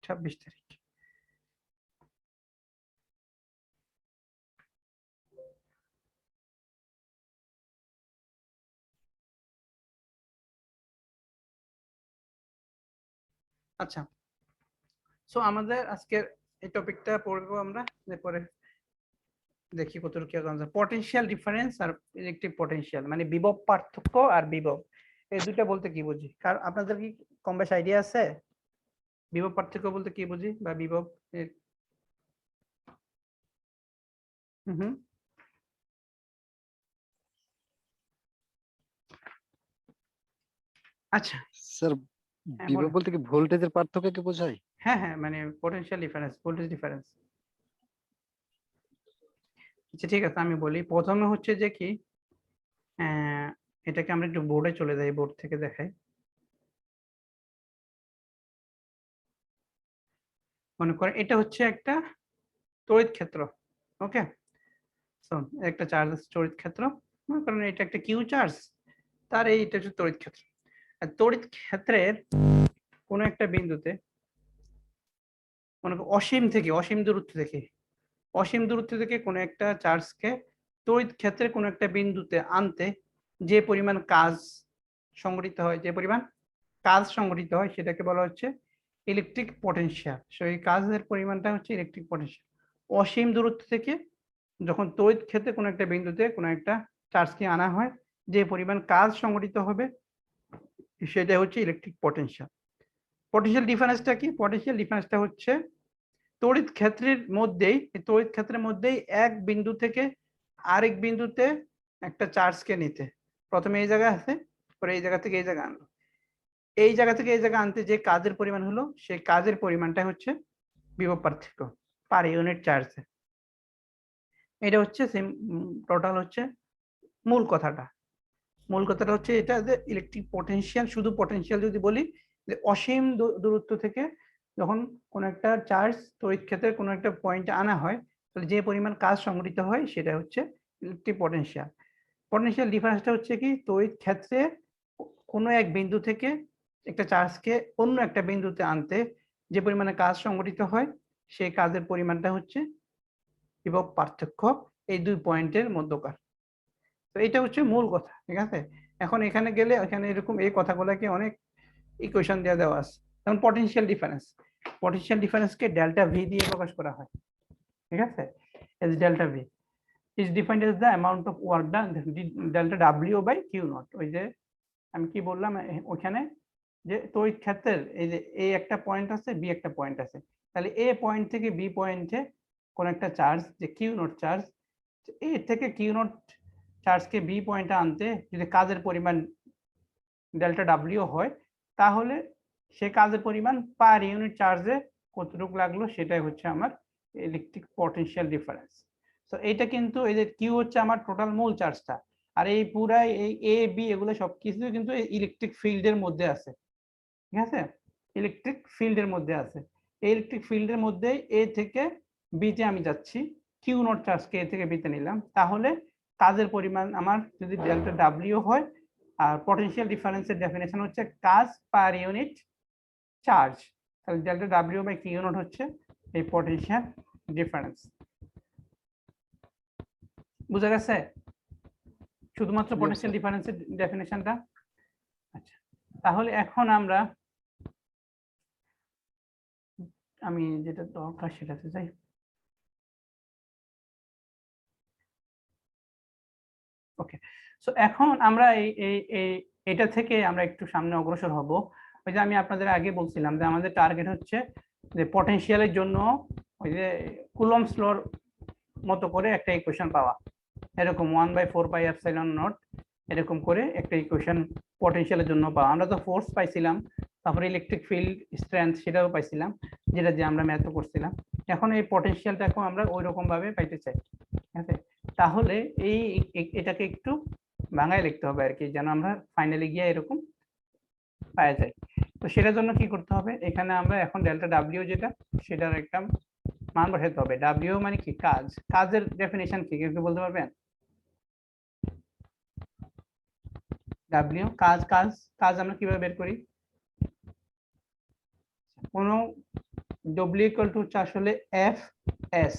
26 তারিখ। আচ্ছা, সো আমাদের আজকের এই টপিকটা পড়বো আমরা, এরপরে দেখি কতটুকু পটেনশিয়াল ডিফারেন্স আর ইলেকট্রিক পটেনশিয়াল, মানে বিভব পার্থক্য আর বিভব, এই দুটো বলতে কি বুঝি? কারণ আপনাদের কি কম বেশ আইডিয়া আছে বিভব পার্থক্য বলতে কি বুঝি, বা বিভব হুম আচ্ছা, স্যার হ্যাঁ বিভব বলেন। বলতে কি ভোল্টেজের পার্থক্য কি বোঝায়? হ্যাঁ হ্যাঁ, মানে পটেনশিয়াল ডিফারেন্স, ভোল্টেজ ডিফারেন্স। আচ্ছা ঠিক আছে, আমি বলি। প্রথমে হচ্ছে যে কি, এটাকে আমরা একটু বোর্ডে চলে যাই, বোর্ড থেকে দেখাই। মনে করেন এটা হচ্ছে একটা তড়িৎ ক্ষেত্র, ওকে? সো একটা চার্জ তড়িৎ ক্ষেত্র, মনে করেন এটা একটা কিউ চার্জ, তার এইটা হচ্ছে তড়িৎ ক্ষেত্র। আর তড়িৎ ক্ষেত্রের কোনো একটা বিন্দুতে, মনে করেন অসীম দূরত্ব থেকে কোনো একটা চার্জকে তড়িৎ ক্ষেত্রের কোনো একটা বিন্দুতে আনতে যে পরিমাণ কাজ সংঘটিত হয় সেটাকে বলা হচ্ছে ইলেকট্রিক পটেনশিয়াল। সেই কাজের পরিমাণটা হচ্ছে ইলেকট্রিক পটেনশিয়াল। অসীম দূরত্ব থেকে যখন তড়িৎ ক্ষেত্রে কোনো একটা বিন্দুতে কোনো একটা চার্জকে আনা হয়, যে পরিমাণ কাজ সংঘটিত হবে সেটা হচ্ছে ইলেকট্রিক পটেনশিয়াল। পটেনশিয়াল ডিফারেন্সটা কি? পটেনশিয়াল ডিফারেন্সটা হচ্ছে তড়িৎ ক্ষেত্রের মধ্যেই এক বিন্দু থেকে আরেক বিন্দুতে একটা চার্জকে নিতে, প্রথমে এই জায়গায় আছে, পরে এই জায়গা থেকে এই জায়গা আনলো, এই জায়গা থেকে এই জায়গা আনতে যে কাজের পরিমাণ হলো, সেই কাজের পরিমাণটা হচ্ছে বিভব পার্থক্য পার ইউনিট চার্জে। এটা হচ্ছে টোটাল হচ্ছে মূল কথাটা। হচ্ছে এটা যে ইলেকট্রিক পটেনশিয়াল, শুধু পটেনশিয়াল যদি বলি, যে অসীম দূরত্ব থেকে যখন কোনো একটা চার্জ তড়িৎ ক্ষেত্রের কোনো একটা পয়েন্টে আনা হয়, তাহলে যে পরিমাণ কাজ সংঘটিত হয় সেটা হচ্ছে ইলেকট্রিক পটেনশিয়াল। পটেনশিয়াল ডিফারেন্সটা হচ্ছে কি, তড়িৎ ক্ষেত্রে কোনো এক বিন্দু থেকে একটা চার্জকে অন্য একটা বিন্দুতে আনতে যে পরিমাণে কাজ সংঘটিত হয়, সেই কাজের পরিমাণটা হচ্ছে বিভব পার্থক্য এই দুই পয়েন্টের মধ্যকার। তো এটা হচ্ছে মূল কথা, ঠিক আছে। এখন এখানে গেলে এখানে এরকম এই কথাগুলোকে অনেক ইকুয়েশন দেওয়া আছে। যেমন পটেনশিয়াল ডিফারেন্সকে ডেল্টা ভি দিয়ে প্রকাশ করা হয়, ঠিক আছে। As delta V is defined as the amount of work done delta W by Q naught। ওই যে আমি কি বললাম ওখানে যে তড়িৎ ক্ষেত্রের এই যে এ একটা পয়েন্ট আছে, বি একটা পয়েন্ট আছে, তাহলে এ পয়েন্ট থেকে বি পয়েন্টে কোন একটা চার্জ যে কিউ নট চার্জ, এ থেকে কিউ নট চার্জকে বি পয়েন্টে আনতে যদি কাজের পরিমাণ ডেল্টা ডাব্লিউ হয়, তাহলে সে কাজের পরিমাণ পার ইউনিট চার্জে কতটুকু লাগলো সেটাই হচ্ছে আমার ইলেকট্রিক পটেনশিয়াল ডিফারেন্স। তো এইটা কিন্তু এই যে কিউ হচ্ছে আমার টোটাল মূল চার্জটা, আর এই পুরাই এই এ বি এগুলো সবকিছু কিন্তু ইলেকট্রিক ফিল্ডের মধ্যে আছে, ঠিক আছে। ইলেকট্রিক ফিল্ডের মধ্যে আছে, এই ইলেকট্রিক ফিল্ডের মধ্যে এ থেকে বিতে আমি যাচ্ছি, কিউ নট চার্জকে এ থেকে বিতে নিলাম, তাহলে কাজের পরিমাণ আমার যদি ডেল্টা ডাব্লিউ হয়, আর পটেনশিয়াল ডিফারেন্সের ডেফিনেশন হচ্ছে কাজ পার ইউনিট চার্জ, তাহলে delta W by Q not হচ্ছে এই পটেনশিয়াল ডিফারেন্স। বুঝা গেছে শুধুমাত্র পটেনশিয়াল ডিফারেন্সের ডেফিনেশনটা? আচ্ছা, তাহলে এখন আমি যেটা দরকার সেটাতে যাই। ওকে, সো এখন আমরা এটা থেকে আমরা একটু সামনে অগ্রসর হব। ওই যে আমি আপনাদের আগে বলছিলাম যে আমাদের টার্গেট হচ্ছে যে পটেনশিয়ালের জন্য ওই যে কুলম্বস লর মতো করে একটা ইকুয়েশন পাওয়া, এরকম 1/4πε0 এরকম করে একটা ইকুয়েশন পটেনশিয়ালের জন্য পাওয়া। আমরা তো ফোর্স পাইছিলাম, তারপরে ইলেকট্রিক ফিল্ড স্ট্রেংথ সেটাও পাইছিলাম, যেটা দিয়ে আমরা ম্যাথ করছিলাম। এখন এই পটেনশিয়ালটাকে আমরা ওই রকম ভাবে পাইতে চাই, ঠিক আছে। তাহলে এটাকে একটু ভাঙায় লিখতে হবে আর কি, যেন আমরা ফাইনালি গিয়ে এরকম পাওয়া যায়। তো সেটার জন্য কি করতে হবে, এখানে আমরা এখন ডেল্টা ডাব্লিউ যেটা সেটার একটা মান বসাতে হবে। ডাব্লিউ মানে কি? কাজ। কাজের ডেফিনিশন কি কেউ বলতে পারবেন? ডাব্লিউ কাজ, কাজ কাজ আমরা কিভাবে বের করি? কোন ডব্লিউ ইকুয়াল টু হচ্ছে আসলে এফ এস।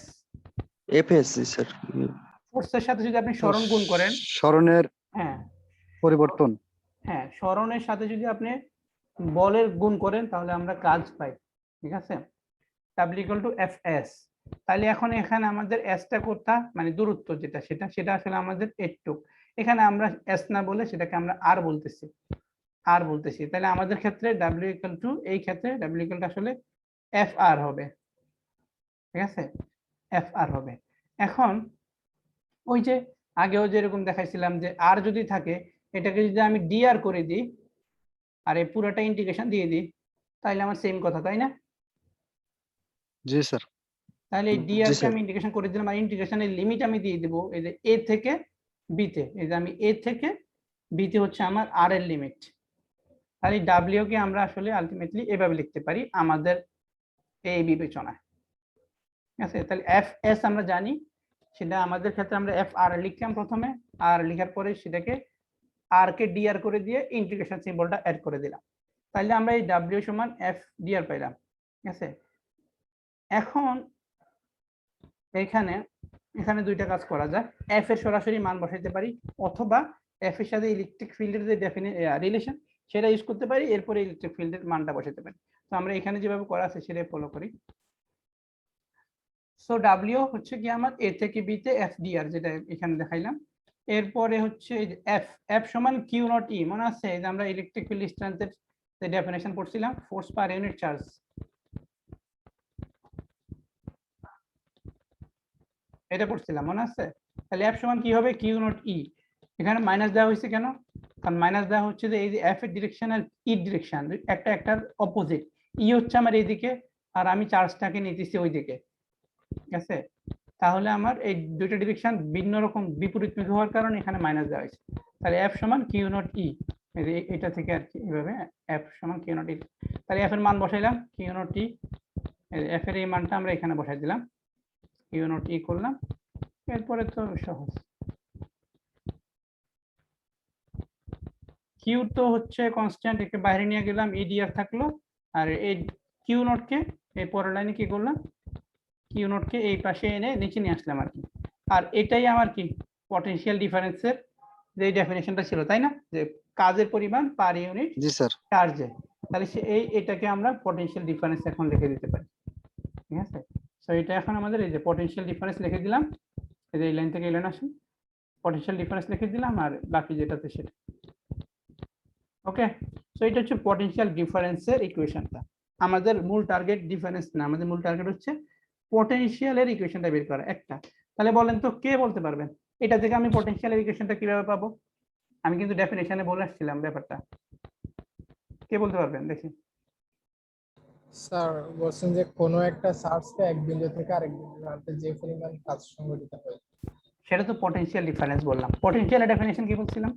এফএস স্যার, ফোর্সের সাথে যদি আপনি সরণ গুণ করেন, সরণের হ্যাঁ পরিবর্তন, হ্যাঁ সরণের সাথে যদি আপনি বলের গুণ করেন তাহলে আমরা কাজ পাই, ঠিক আছে। W equal to F S. তাহলে এখন এখানে আমাদের এসটা কোথা, মানে দূরত্ব যেটা সেটা আসলে আমাদের এইটুক। এখানে আমরা এস না বলে সেটাকে আমরা আর বলতেছি, তাহলে আমাদের ক্ষেত্রে ডাব্লিউ ইকুয়াল টু, এই ক্ষেত্রে ডাব্লিউ ইকুয়াল টু আসলে এফ আর হবে, ঠিক আছে, এফ আর হবে। এখন ওই যে আগেও যেরকম দেখাইছিলাম যে আর যদি থাকে, এটাকে যদি আমি ডি আর করে দিই আর এই পুরোটা ইন্টিগ্রেশন দিয়ে দিই, তাহলে আমার সেম কথা, তাই না? জি স্যার। তাহলে এই ডি আর কে আমি ইন্টিগ্রেশন করে দিলাম, আর ইন্টিগ্রেশনের লিমিট আমি দিয়ে দেব এই যে এ থেকে বি তে। এই যে আমি এ থেকে বি তে হচ্ছে আমার আর এর লিমিট। তাহলে ডাব্লিউ কে আমরা আসলে আলটিমেটলি এভাবে লিখতে পারি আমাদের এই বিবেচনায়, ঠিক আছে। তাহলে এফ এস আমরা জানি, সেটা আমাদের ক্ষেত্রে আমরা এফ আর লিখলাম প্রথমে, আর লেখার পরে সেটাকে আর কে ডি আর করে দিয়ে ইন্টিগ্রেশন সিম্বলটা অ্যাড করে দিলাম। তাহলে আমরা এই ডাব্লিউ সমান এফ ডি আর পাইলাম, ঠিক আছে। এখন এখানে দুইটা কাজ করা যায়, এফ এর সরাসরি মান বসাইতে পারি, অথবা এফ এর সাথে ইলেকট্রিক ফিল্ডের যে রিলেশন সেটা ইউজ করতে পারি, এরপরে ইলেকট্রিক ফিল্ডের মানটা বসাতে পারি। তো আমরা এখানে যেভাবে করা আছে সেটাই ফলো করি। সো ডাব্লিউ হচ্ছে কি আমার এ থেকে বি তে এফ ডি আর, যেটা এখানে দেখাইলাম। এরপরে হচ্ছে এফ, এফ সমান কিউ নট ই। মনে আছে যে আমরা ইলেকট্রিক ফিল্ড স্ট্রেংথের যে ডেফিনেশন পড়ছিলাম, ফোর্স পার ইউনিট চার্জ, এটা পড়ছিলাম, মনে আছে? তাহলে এফ সমান কি হবে? কিউ নট ই। এখানে মাইনাস দেওয়া হয়েছে কেন? কারণ মাইনাস দেওয়া হচ্ছে যে এই যে এফ এর ডিরেকশন আর ই ডিরেকশন একটার অপোজিট। ই হচ্ছে আমার এইদিকে, আর আমি চার্জটাকে নিতেছি ওইদিকে, ঠিক আছে। তাহলে আমার এই দুইটা ডিরেকশন ভিন্ন রকম বিপরীতমুখী হওয়ার কারণে এখানে মাইনাস দেওয়া হয়েছে। তাহলে এফ সমান কিউ নট ই, এটা থেকে আর কি এইভাবে এফ সমান কিউ নট ই। তাহলে এফ এর মান বসাইলাম কিউ নট ই, এফ এর এই মানটা আমরা এখানে বসাই দিলাম, কিউ নট ই করলাম। এরপরে তো সহজ, কিউ তো হচ্ছে কনস্ট্যান্ট, একে বাইরে নিয়ে গেলাম, ই ডি আর থাকলো, আর এই কিউ নট কে এই পরের লাইনে কি করলাম, কিউ নটকে এই পাশে এনে নিচে নিয়ে আসলাম আর কি। আর এটাই আমার কি পটেনশিয়াল ডিফারেন্সের যে ডেফিনেশনটা ছিল, তাই না, যে কাজের পরিমাণ পার ইউনিট জি স্যার। চার্জে। তাহলে এটাকে আমরা পটেনশিয়াল ডিফারেন্স এখন লিখে দিতে পারি, ঠিক আছে। সো এটা এখন আমাদের এই যে পটেনশিয়াল ডিফারেন্স লিখে দিলাম, এই যে এই লাইন থেকে এই লাইন আসুন, পটেনশিয়াল ডিফারেন্স লিখে দিলাম আর বাকি যেটাতে সেটা। ওকে, সো এটা হচ্ছে পটেনশিয়াল ডিফারেন্সের ইকুয়েশনটা। আমাদের মূল টার্গেট ডিফারেন্স না, আমাদের মূল টার্গেট হচ্ছে পটেনশিয়ালের ইকুয়েশনটা বের করা একটা। তাহলে বলেন তো কে বলতে পারবেন এটা থেকে আমি পটেনশিয়ালের ইকুয়েশনটা কিভাবে পাবো? আমি কিন্তু ডেফিনেশনে বলে আসছিলাম ব্যাপারটা, কে বলতে পারবেন দেখি? স্যার বলছেন যে কোনো একটা সার্চকে এক বিন্দু থেকে আরেক বিন্দু আনতে যে পরিমাণ কাজ সংঘটিত হয়, সেটা তো পটেনশিয়াল ডিফারেন্স বললাম। পটেনশিয়ালের ডেফিনেশন কি বলছিলাম?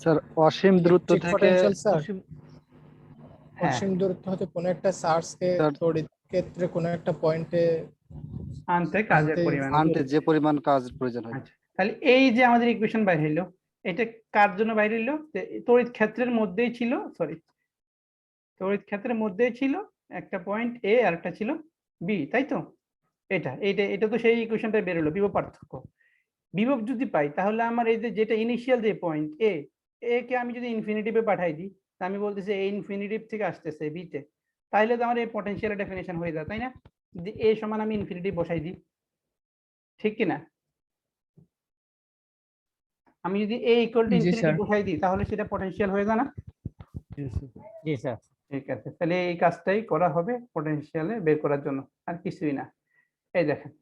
স্যার অসীম দূরত্ব ঠিক থেকে potential, স্যার। হ্যাঁ, অসীম দূরত্ব হতে কোনো একটা সার্চকে স্যার, তড়িৎ ক্ষেত্রে কোনো একটা পয়েন্টে আনতে কাজের আনতে- পরিমাণ। আনতে যে পরিমাণ কাজ প্রয়োজন হয়। আচ্ছা, তাহলে এই যে আমাদের ইকুয়েশন বাইরে হইলো, এটা কার জন্য বাইরে হইলো? যে তড়িৎ ক্ষেত্রের মধ্যেই ছিল, সরি, তড়িৎ ক্ষেত্রের মধ্যেই ছিল একটা পয়েন্ট এ আর একটা ছিল বি, তাই তো? এটা এটা এটা তো সেই ইকুয়েশনটা বের হলো, বিভব পার্থক্য। বিভব যদি পাই তাহলে আমার এই যে যেটা ইনিশিয়াল যে পয়েন্ট এ, এ কে আমি যদি ইনফিনিটিভে পাঠাই দিই, তা আমি বলতেছি এ ইনফিনিটিভ থেকে আসতেছে বি তে, তাহলে তো আমার এই পটেনশিয়াল ডেফিনেশন হয়ে যায়, তাই না? যদি এ সমান আমি ইনফিনিটিভ বসাই দিই, ঠিক কি না? আমি যদি এ ইকুয়াল টু জি, ইনফিনিটিভ স্যার। বসাই দিই তাহলে সেটা পটেনশিয়াল হয়ে যায় না? জি স্যার। ঠিক আছে, তাহলে এই কাজটাই করা হবে পটেনশিয়ালে বের করার জন্য, আর কিছুই না। এই দেখেন,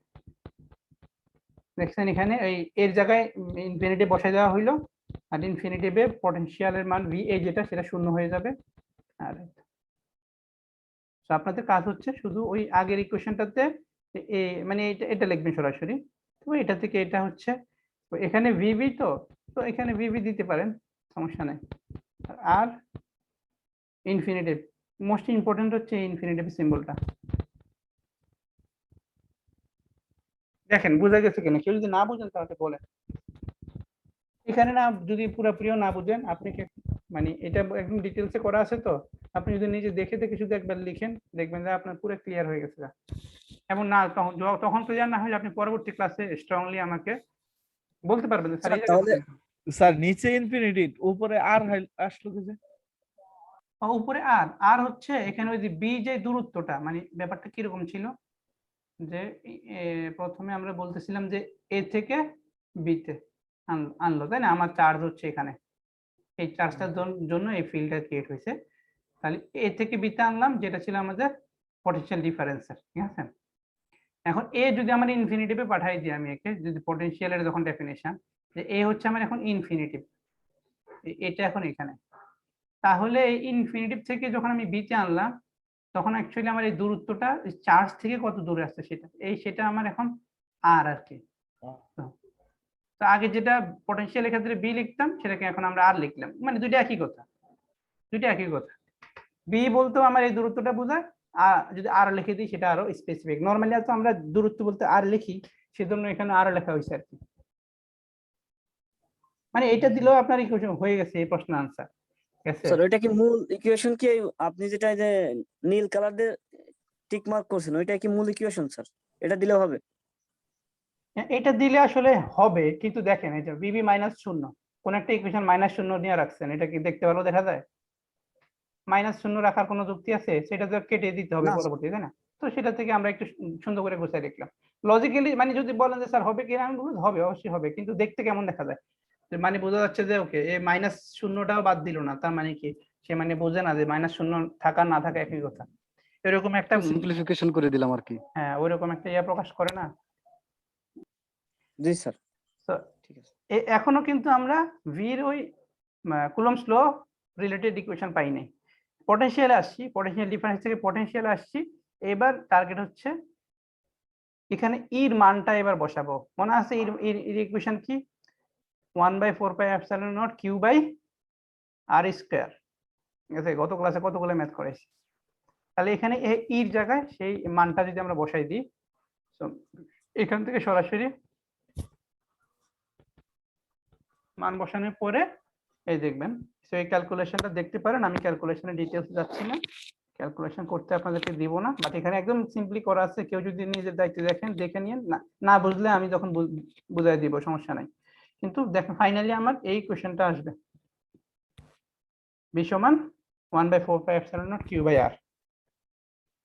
দেখছেন এখানে এই এর জায়গায় ইনফিনিটিভ বসাই দেওয়া হইলো, আর ইনফিনিটিভে পটেনশিয়ালের মান ভি এ যেটা সেটা শূন্য হয়ে যাবে। আর তো আপনাদের কাজ হচ্ছে শুধু ওই আগের ইকুয়েশনটাতে এ মানে এটা লিখবেন সরাসরি। তো এটা থেকে এটা হচ্ছে, তো এখানে ভিভি, তো তো এখানে ভিভি দিতে পারেন, সমস্যা নাই। আর ইনফিনিটিভ, মোস্ট ইম্পর্টেন্ট হচ্ছে ইনফিনিটিভ সিম্বলটা। দেখেন বোঝা গেছে কিনা? কেউ যদি না বুঝেন তাহলে বলেন। এখানে না যদি পুরোপুরিও না বুঝেন, আপনি মানে এটা একদম ডিটেলসে করা আছে, তো আপনি যদি নিজে দেখে দেখে শুধু একবার লিখেন, দেখবেন যে আপনার পুরো ক্লিয়ার হয়ে গেছে। এমন না তখন ক্লিয়ার না হলে আপনি পরবর্তী ক্লাসে স্ট্রংলি আমাকে বলতে পারবেন যে স্যার এই তাহলে স্যার নিচে ইনফিনিটি উপরে আর আসলো কি যে? উপরে আর আর হচ্ছে এখানে ওই যে বি যে দূরত্বটা, মানে ব্যাপারটা কিরকম ছিল যে প্রথমে আমরা বলতেছিলাম যে এ থেকে বিতে আনলো, তাই না? আমার চার্জ হচ্ছে এখানে, এই চার্জটার জন্য এই ফিল্ডটা ক্রিয়েট হয়েছে। তাহলে এ থেকে বিতে আনলাম, যেটা ছিল আমাদের পটেনশিয়াল ডিফারেন্সের, ঠিক আছে। এখন এ যদি আমার ইনফিনিটিভে পাঠাই দিই, আমি একে যদি পটেনশিয়ালের যখন ডেফিনেশন যে এ হচ্ছে আমার এখন ইনফিনিটিভ, এটা এখন এখানে, তাহলে এই ইনফিনিটিভ থেকে যখন আমি বিতে আনলাম তখন অ্যাকচুয়ালি আমার এই দূরত্বটা চার্জ থেকে কত দূরে আসছে সেটা আমার এখন আর কি। তো আগে যেটা পটেনশিয়ালের ক্ষেত্রে বি লিখতাম সেটাকে এখন আমরা আর লিখলাম, মানে দুইটা একই কথা, দুইটা একই কথা। বি বলতেও আমার এই দূরত্বটা বোঝায়, আর যদি আর লিখে দিই সেটা আরো স্পেসিফিক। নর্মালি তো আমরা দূরত্ব বলতে আর লিখি, সেজন্য এখানে আর লেখা হয়েছে আর কি। মানে এটা দিলেও আপনার ইকুয়েশন হয়ে গেছে, এই প্রশ্ন আনসার। স্যার ওইটা কি মূল ইকুয়েশন? কি আপনি যেটা যে নীল কালার দিয়ে টিক মার্ক করছেন ওইটা কি মূল ইকুয়েশন স্যার? এটা দিলে হবে? এটা দিলে আসলে হবে, কিন্তু দেখেন এটা বিবি মাইনাস শূন্য, কোন একটা ইকুয়েশন মাইনাস শূন্য নিয়ে রাখছেন, এটা কি দেখতে ভালো দেখা যায়? মাইনাস শূন্য রাখার কোনো যুক্তি আছে? সেটা তো কেটে দিতে হবে না। পরবর্তী, তাই না? তো সেটা থেকে আমরা একটু সুন্দর করে গুছিয়ে দেখলাম লজিক্যালি। মানে যদি বলেন যে স্যার হবে কিনা, আমি বলবো হবে, অবশ্যই হবে, কিন্তু দেখতে কেমন দেখা যায়? মানে বোঝা যাচ্ছে যে ওকে এই মাইনাস শূন্যটাও বাদ দিল না, তার মানে কি সে মানে বোঝে না যে মাইনাস শূন্য থাকা না থাকা একই কথা, এরকম একটা সিম্পলিফিকেশন করে দিলাম আর কি। হ্যাঁ ওইরকম একটা ইয়া প্রকাশ করে না। জি স্যার, ঠিক আছে। এখনো কিন্তু আমরা ভির ওই কুলম্বস ল রিলেটেড ইকুয়েশন পাই নাই। পটেনশিয়ালে আসছি, পটেনশিয়াল ডিফারেন্স থেকে পটেনশিয়ালে আসছি। এবার টার্গেট হচ্ছে এখানে ইর মানটা এবার বসাবো। মনে আছে এর ইকুয়েশন কি? 1/4πε0 q বাই আর স্কয়ার। ঠিক আছে, গত ক্লাসে কতগুলো ম্যাথ করেছি। তাহলে এখানে ইর জায়গায় সেই মানটা যদি আমরা বসাই দিই, এখান থেকে সরাসরি মান বসানোর পরে এই দেখবেন, এই ক্যালকুলেশনটা দেখতে পারেন। আমি ক্যালকুলেশনের ডিটেইলস যাচ্ছি না, ক্যালকুলেশন করতে আপনাদেরকে দিব না, বাট এখানে একদম সিম্পলি করা আছে। কেউ যদি নিজের দায়িত্বে দেখেন দেখে নিন, না বুঝলে আমি যখন বুঝাই দিব, সমস্যা নাই। কিন্তু দেখেন ফাইনালি আমার এই কোশ্চেনটা আসবে, b সমান 1/4πε0 q/r।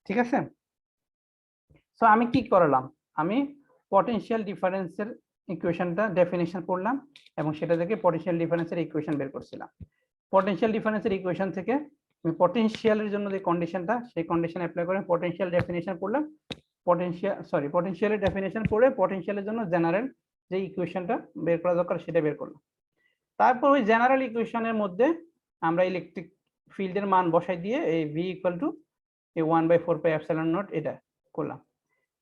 ঠিক আছে, সো আমি কি করলাম, আমি পটেনশিয়াল ডিফারেন্সের ইকুয়েশনটা ডেফিনিশন পড়লাম এবং সেটা থেকে পটেনশিয়াল ডিফারেন্সের ইকুয়েশন বের করছিলাম। পটেনশিয়াল ডিফারেন্সের ইকুয়েশন থেকে আমি পটেনশিয়ালের জন্য যে কন্ডিশনটা, সেই কন্ডিশন অ্যাপ্লাই করে পটেনশিয়াল ডেফিনিশন পড়লাম। পটেনশিয়ালের ডেফিনিশন পড়ে পটেনশিয়ালের জন্য জেনারেল যে ইকুয়েশনটা বের করা দরকার সেটা বের করলাম। তারপর ওই জেনারেল ইকুয়েশনের মধ্যে আমরা ইলেকট্রিক ফিল্ডের মান বসাই দিয়ে এই v = 1/4πε0 এটা করলাম।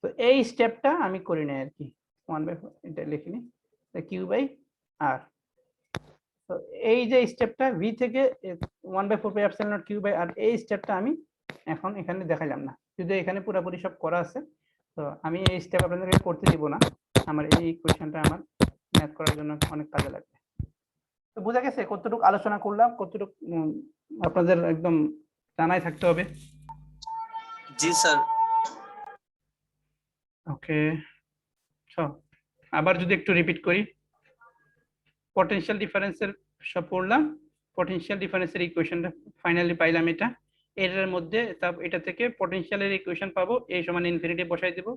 তো এই স্টেপটা আমি করি নাই আর কি, 1/4 এটা লিখিনি, q/r। তো এই যে স্টেপটা v থেকে 1/4πε0 q/r, এই স্টেপটা আমি এখন এখানে দেখাইলাম না, যদি এখানে পুরোপুরি সব করা আছে। তো আমি এই স্টেপ আপনাদেরকে করতে দিব না, আমার এই ইকুয়েশনটা আমার ম্যাথ করার জন্য অনেক কাজে লাগবে। তো বোঝা গেছে কতটুকু আলোচনা করলাম, কতটুকু আপনাদের একদম জানাই থাকতে হবে। জি স্যার। ওকে, সো আবার যদি একটু রিপিট করি, পটেনশিয়াল ডিফারেন্সের সব পড়লাম, পটেনশিয়াল ডিফারেন্সের ইকুয়েশনটা ফাইনালি পাইলাম এটা। এর মধ্যে এটা থেকে পটেনশিয়ালের ইকুয়েশন পাবো, এই সমান ইনফিনিটি বসাই দেব,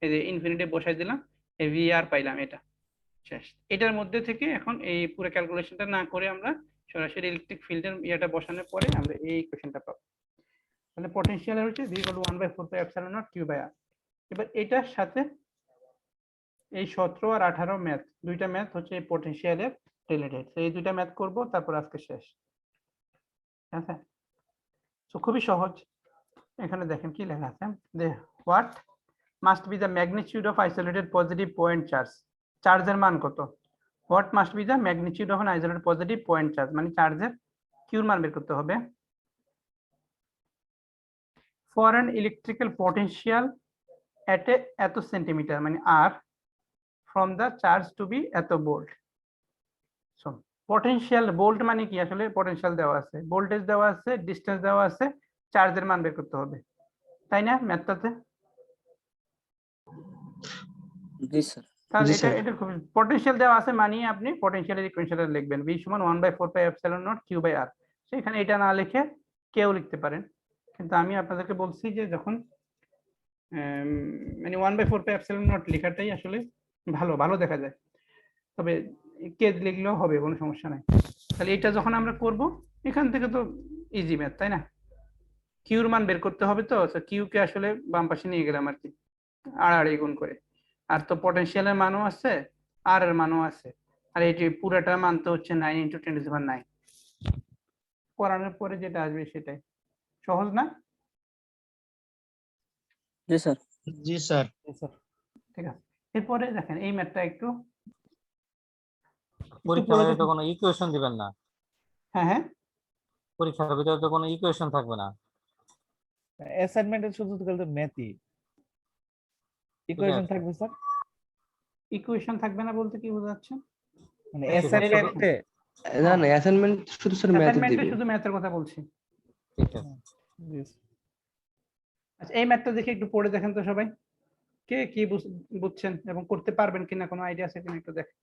এই যে ইনফিনিটি বসাই দিলাম, এই vr পাইলাম, এটা শেষ। এটার মধ্যে থেকে এখন এই পুরো ক্যালকুলেশনটা না করে আমরা সরাসরি ইলেকট্রিক ফিল্ডের ইয়াটা বসানোর পরে আমরা এই ইকুয়েশনটা পাবো। তাহলে পটেনশিয়াল হচ্ছে v = 1/4πε0 q/r। এবার এটার সাথে এই 17 আর 18 ম্যাথ, দুইটা ম্যাথ হচ্ছে এই পটেনশিয়ালের রিলেটেড। এই দুইটা ম্যাথ করব, তারপর আজকে শেষ। ঠিক আছে, তো খুবই সহজ। এখানে দেখেন কি লেখা আছে, যে what must be the magnitude of isolated positive point charge. চার্জের মান কত? What must be the magnitude of an isolated positive point charge, মানে চার্জের কিউর মান বের করতে হবে। For an electrical potential at এত সেন্টিমিটার, মানে r, from the charge to be এত ভোল্ট। সো পটেনশিয়াল, ভোল্ট মানে কি, আসলে পটেনশিয়াল দেওয়া আছে, ভোল্টেজ দেওয়া আছে, ডিসটেন্স দেওয়া আছে, চার্জের মান বের করতে হবে, তাই না ম্যাথটাতে? জি স্যার। তাহলে এটা খুব পটেনশিয়াল দেওয়া আছে, মানে আপনি পটেনশিয়ালের ইকুয়েশনটা লিখবেন v = 1/4πε0 q/r। সেখানে এটা না লিখে কেউ লিখতে পারেন, কিন্তু আমি আপনাদেরকে বলছি যে যখন মানে 1/4πε0 লেখাটাই আসলে ভালো দেখা যায়, তবে কে লিখলেও হবে, কোনো সমস্যা নাই। তাহলে এটা যখন আমরা করব, এখান থেকে তো ইজি ম্যাথ, তাই না? কিউর মান বের করতে হবে, তো কিউ কে আসলে বাম পাশে নিয়ে গেলাম আর কি, আড়াআড়ি গুণ করে। আর তো পটেনশিয়ালের মানও আছে, আর এর মানও আছে, আর এই যে পুরোটার মান তো হচ্ছে 9 × 10⁹। করানোর পরে যেটা আসবে সেটাই সহজ, না? জি স্যার। জি স্যার। ঠিক আছে, এরপরে দেখেন এই ম্যাথটা একটু পরীক্ষার ভিতরে তো কোনো ইকুয়েশন দিবেন না। হ্যাঁ, পরীক্ষার ভিতরে তো কোনো ইকুয়েশন থাকবে না। অ্যাসাইনমেন্টে শুধু তো ম্যাথই, ইকুয়েশন থাকবে স্যার? ইকুয়েশন থাকবে না বলতে কি বোঝাচ্ছেন? মানে অ্যাসাইনমেন্টে না না, অ্যাসাইনমেন্ট শুধু স্যার ম্যাথ অ্যাসাইনমেন্টে দিবে। শুধু ম্যাথের কথা বলছি। ঠিক আছে, আচ্ছা, এই ম্যাথটা দেখে একটু পড়ে দেখেন তো সবাই, কে কি বুঝছেন এবং করতে পারবেন কিনা, কোনো আইডিয়া আছে কিনা একটু দেখেন।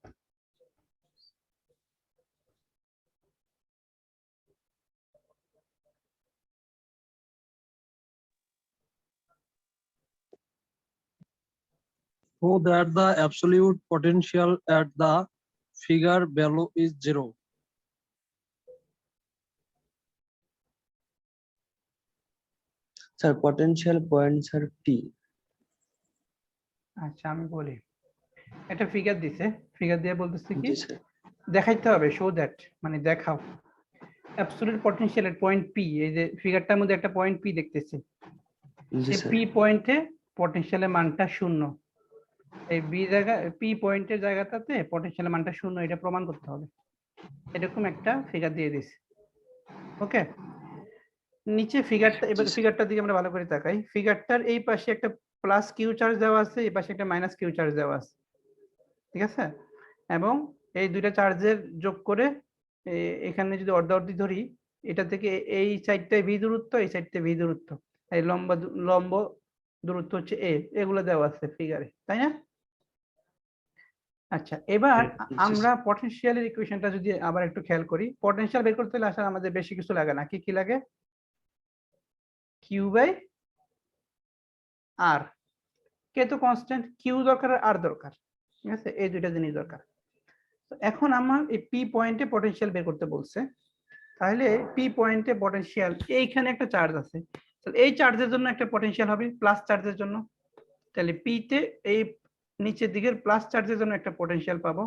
So that the absolute potential at the figure value is 0. Sir potential point sir P. আচ্ছা আমি বলি, একটা ফিগার দিছে, ফিগার দিয়ে বলতেছে কি জি স্যার। দেখাইতে হবে, শো দ্যাট, মানে দেখাও অ্যাবসলিউট পটেনশিয়াল এট পয়েন্ট পি। এই যে ফিগারটার মধ্যে একটা পয়েন্ট পি দেখতেছি, জি সেই স্যার। পি পয়েন্টে পটেনশিয়ালের মানটা 0, এই বি জায়গা পি পয়েন্টের জায়গাটাতে পটেনশিয়ালের মানটা 0, এটা প্রমাণ করতে হবে। এরকম একটা ফিগার দিয়ে দিছি, ওকে। নিচে ফিগারটা, এবার ফিগারটার দিকে আমরা ভালো করে তাকাই। ফিগারটার এই পাশে একটা প্লাস কিউ চার্জ দেওয়া আছে, এই পাশে একটা মাইনাস কিউ চার্জ দেওয়া আছে, ঠিক আছে? এবং এই দুইটা চার্জের যোগ করে এখানে যদি অর্ধাঅর্ধি ধরি, এটা থেকে এই সাইডটায় ভি দূরত্ব, এই সাইডটায় ভি দূরত্ব, এই লম্ব দূরত্ব হচ্ছে এ, এগুলো দেওয়া আছে ফিগারে, তাই না? আচ্ছা, এবার আমরা পটেনশিয়ালের ইকুয়েশনটা যদি আবার একটু খেয়াল করি, পটেনশিয়াল বের করতে হলে আসলে আমাদের বেশি কিছু লাগে না। কি কি লাগে? কিউ বাই আর, কে তো কনস্ট্যান্ট, কিউ দরকার আর দরকার, ঠিক আছে? এই দুইটা জিনিস দরকার। তো এখন আমার এই পি পয়েন্টে পটেনশিয়াল বের করতে বলছে, তাহলে পি পয়েন্টে পটেনশিয়াল, এইখানে একটা চার্জ আছে, তাহলে এই চার্জের জন্য একটা পটেনশিয়াল হবে প্লাস চার্জের জন্য, তাহলে পি তে এই নিচের দিকের প্লাস চার্জের জন্য একটা পটেনশিয়াল পাবো,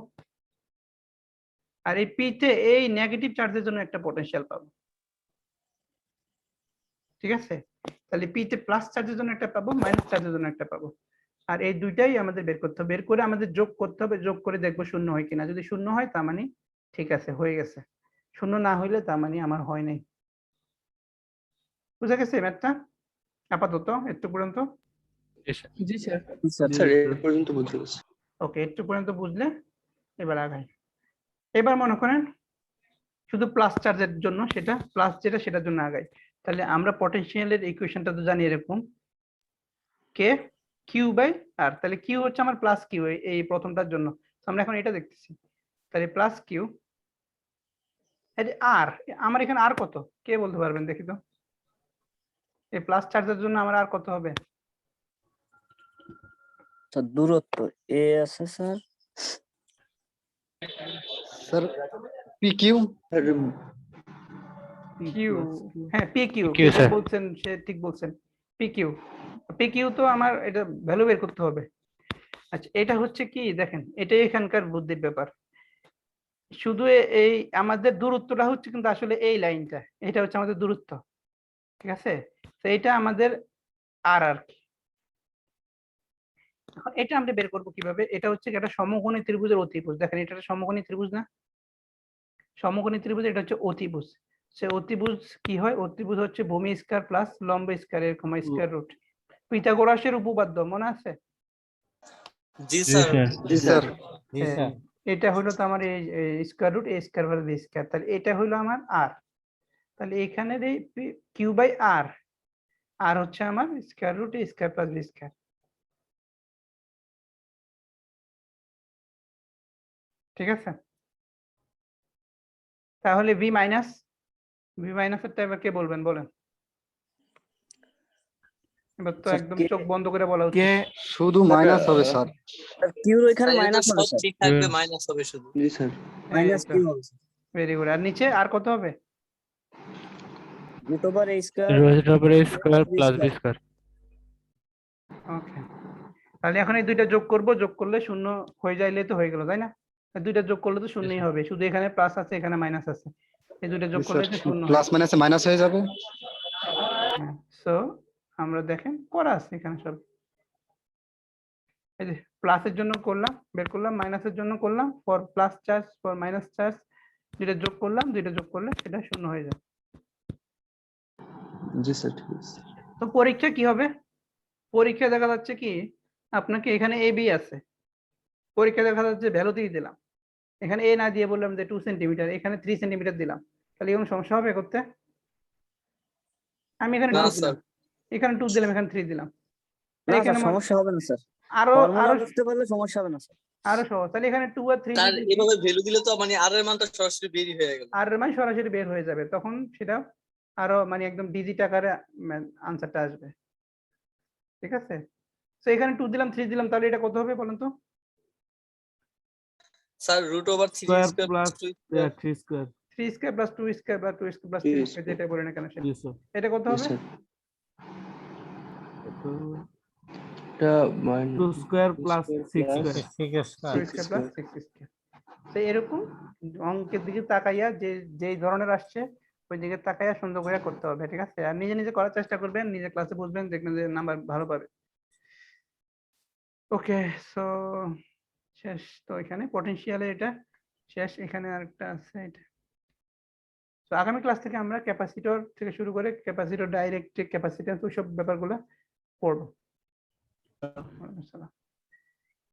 আর এই পি তে এই নেগেটিভ চার্জের জন্য একটা পটেনশিয়াল পাবো, ঠিক আছে? তাহলে পি তে প্লাস চার্জের জন্য একটা পাবো, মাইনাস চার্জের জন্য একটা পাবো, আর এই দুইটাই আমাদের বের করতে হবে। বের করে আমাদের যোগ করতে হবে, যোগ করে দেখবো শূন্য হয় কিনা। যদি শূন্য হয় তার মানে ঠিক আছে, হয়ে গেছে। শূন্য না হইলে তার মানে আমার হয় নাই। বুঝা গেছে ম্যাথটা আপাতত একটু পর্যন্ত? জি স্যার। স্যার এর পর্যন্ত বুঝতে পেরেছি। ওকে, একটু পর্যন্ত বুঝলে এবার আগাই। এবার মনে করেন শুধু প্লাস চার্জের জন্য, সেটা প্লাস যেটা সেটার জন্য আগাই। তাহলে আমরা পটেনশিয়ালের ইকুয়েশনটা তো জানি এরকম, কে কিউ বাই আর, তাহলে কিউ হচ্ছে আমার প্লাস কিউ এই প্রথমটার জন্য, আমরা এখন এটা দেখতেছি। তাহলে প্লাস কিউ আর, আমার এখানে আর কত কে বলতে পারবেন দেখি তো? এই প্লাস চার্জের জন্য আমার আর কত হবে? স্যার দূরত্ব এ আছে sir. Sir P Q, Q, হ্যাঁ পি কিউ বলছেন, সে ঠিক বলছেন, পি কিউ। পি কিউ তো আমার এটা ভ্যালু বের করতে হবে। আচ্ছা, এটা হচ্ছে কি দেখেন, এটাই এখানকার বুদ্ধির ব্যাপার। শুধু এই আমাদের দূরত্বটা হচ্ছে কিন্তু আসলে এই লাইনটা, এটা হচ্ছে আমাদের দূরত্ব, ঠিক আছে? তো এটা আমাদের আর আর কি। এখন এটা আমরা বের করবো কিভাবে? এটা হচ্ছে একটা সমকোণী ত্রিভুজের অতিভুজ। দেখেন এটা একটা সমকোণী ত্রিভুজ না? সমকোণী ত্রিভুজ, এটা হচ্ছে অতিভুজ। সে অতিভুজ কি হয়? অতিভুজ হচ্ছে ভূমি স্কয়ার প্লাস লম্ব স্কয়ার এরকম স্কয়ার রুট। পিথাগোরাসের উপপাদ্য মনে আছে? জি স্যার। জি স্যার। জি স্যার। এটা হলো তো আমার এই square root A square by B square, তাহলে এটা হলো আমার আর। তাহলে এখানের এই কিউ বাই আর, আর হচ্ছে আমার square root A square plus B square, ঠিক আছে? তাহলে ভি মাইনাস, ভি মাইনাসেরটা এবার কে বলবেন বলেন? এবার তো একদম চোখ বন্ধ করে বলা উচিত। শুধু মাইনাস হবে স্যার। কিউ এখানে মাইনাস হবে সব স্যার। ঠিক থাকবে, মাইনাস হবে শুধু। জি স্যার। মাইনাস কিউ হবে স্যার। Very good. আর নিচে আর কত হবে? Root over A square plus B square. Okay, তাহলে এখন এই দুইটা যোগ করব, যোগ করলে শূন্য হয়ে যাইলে তো হয়ে গেল, তাই না? দুইটা যোগ করলে তো শূন্যই হবে, শুধু এখানে প্লাস আছে এখানে মাইনাস আছে, এই দুইটা যোগ করলে তো শূন্য। প্লাস মাইনাসে মাইনাস হয়ে যাবে। সো আমরা দেখেন করা আছে এখানে সব, এই যে প্লাসের জন্য করলাম বের করলাম, মাইনাসের জন্য করলাম, for plus charge for minus charge, দুইটা যোগ করলাম, দুইটা যোগ করলে এটা শূন্য হয়ে যাবে। জি স্যার ঠিক আছে। তো পরীক্ষা কি হবে? পরীক্ষা দেখা যাচ্ছে কি আপনাকে এখানে এ বি আছে, পরীক্ষা দেখা যাচ্ছে ভ্যালু দিয়ে দিলাম, এখানে এ না দিয়ে বললাম যে 2 সেন্টিমিটার, এখানে 3 সেন্টিমিটার দিলাম, তাহলে এরকম সমস্যা হবে করতে? আমি এখানে না 2 স্যার। দিলাম, এখানে 2 দিলাম, এখানে 3 দিলাম, না এখানে স্যার সমস্যা হবে না স্যার। আরো ফর্মুলা আরো বুঝতে পারলে সমস্যা হবে না স্যার। আরো সহজ। তাহলে এখানে 2 আর 3 তার এভাবে ভ্যালু দিলে তো মানে আর এর মানটা সরাসরি বেরিয়ে হয়ে গেল। আর মানে সরাসরি বের হয়ে যাবে, তখন সেটা আরো মানে একদম ডিজিট আকারে আনসারটা আসবে, ঠিক আছে? তো এখানে 2 দিলাম 3 দিলাম, তাহলে এটা কত হবে বলেন তো? Sir root over 3 square square plus 3 3 square. 3 square plus 2 square বা 2 স্কয়ার প্লাস 3 স্কয়ার, যেটা বলে না কেন সেটা, জি স্যার। এটা কত জি হবে? স্যার। এটা 2 square plus 6 square. 2 square plus 6 square. তো এরকম অঙ্কের দিকে তাকাইয়া যেই ধরনের আসছে ওই দিকে তাকাইয়া সুন্দর করে করতে হবে, ঠিক আছে? আর নিজে নিজে করার চেষ্টা করবেন, নিজে ক্লাসে বুঝবেন, দেখবেন যে নাম্বার ভালো পাবে। ওকে, সো শেষ তো এখানে পটেনশিয়ালে এটা শেষ, এখানে আরেকটা আছে এটা। তো আগামী ক্লাস থেকে আমরা ক্যাপাসিটর থেকে শুরু করে ক্যাপাসিটর, ডাইরেক্ট ক্যাপাসিট্যান্স, ওইসব ব্যাপারগুলো পড়বো।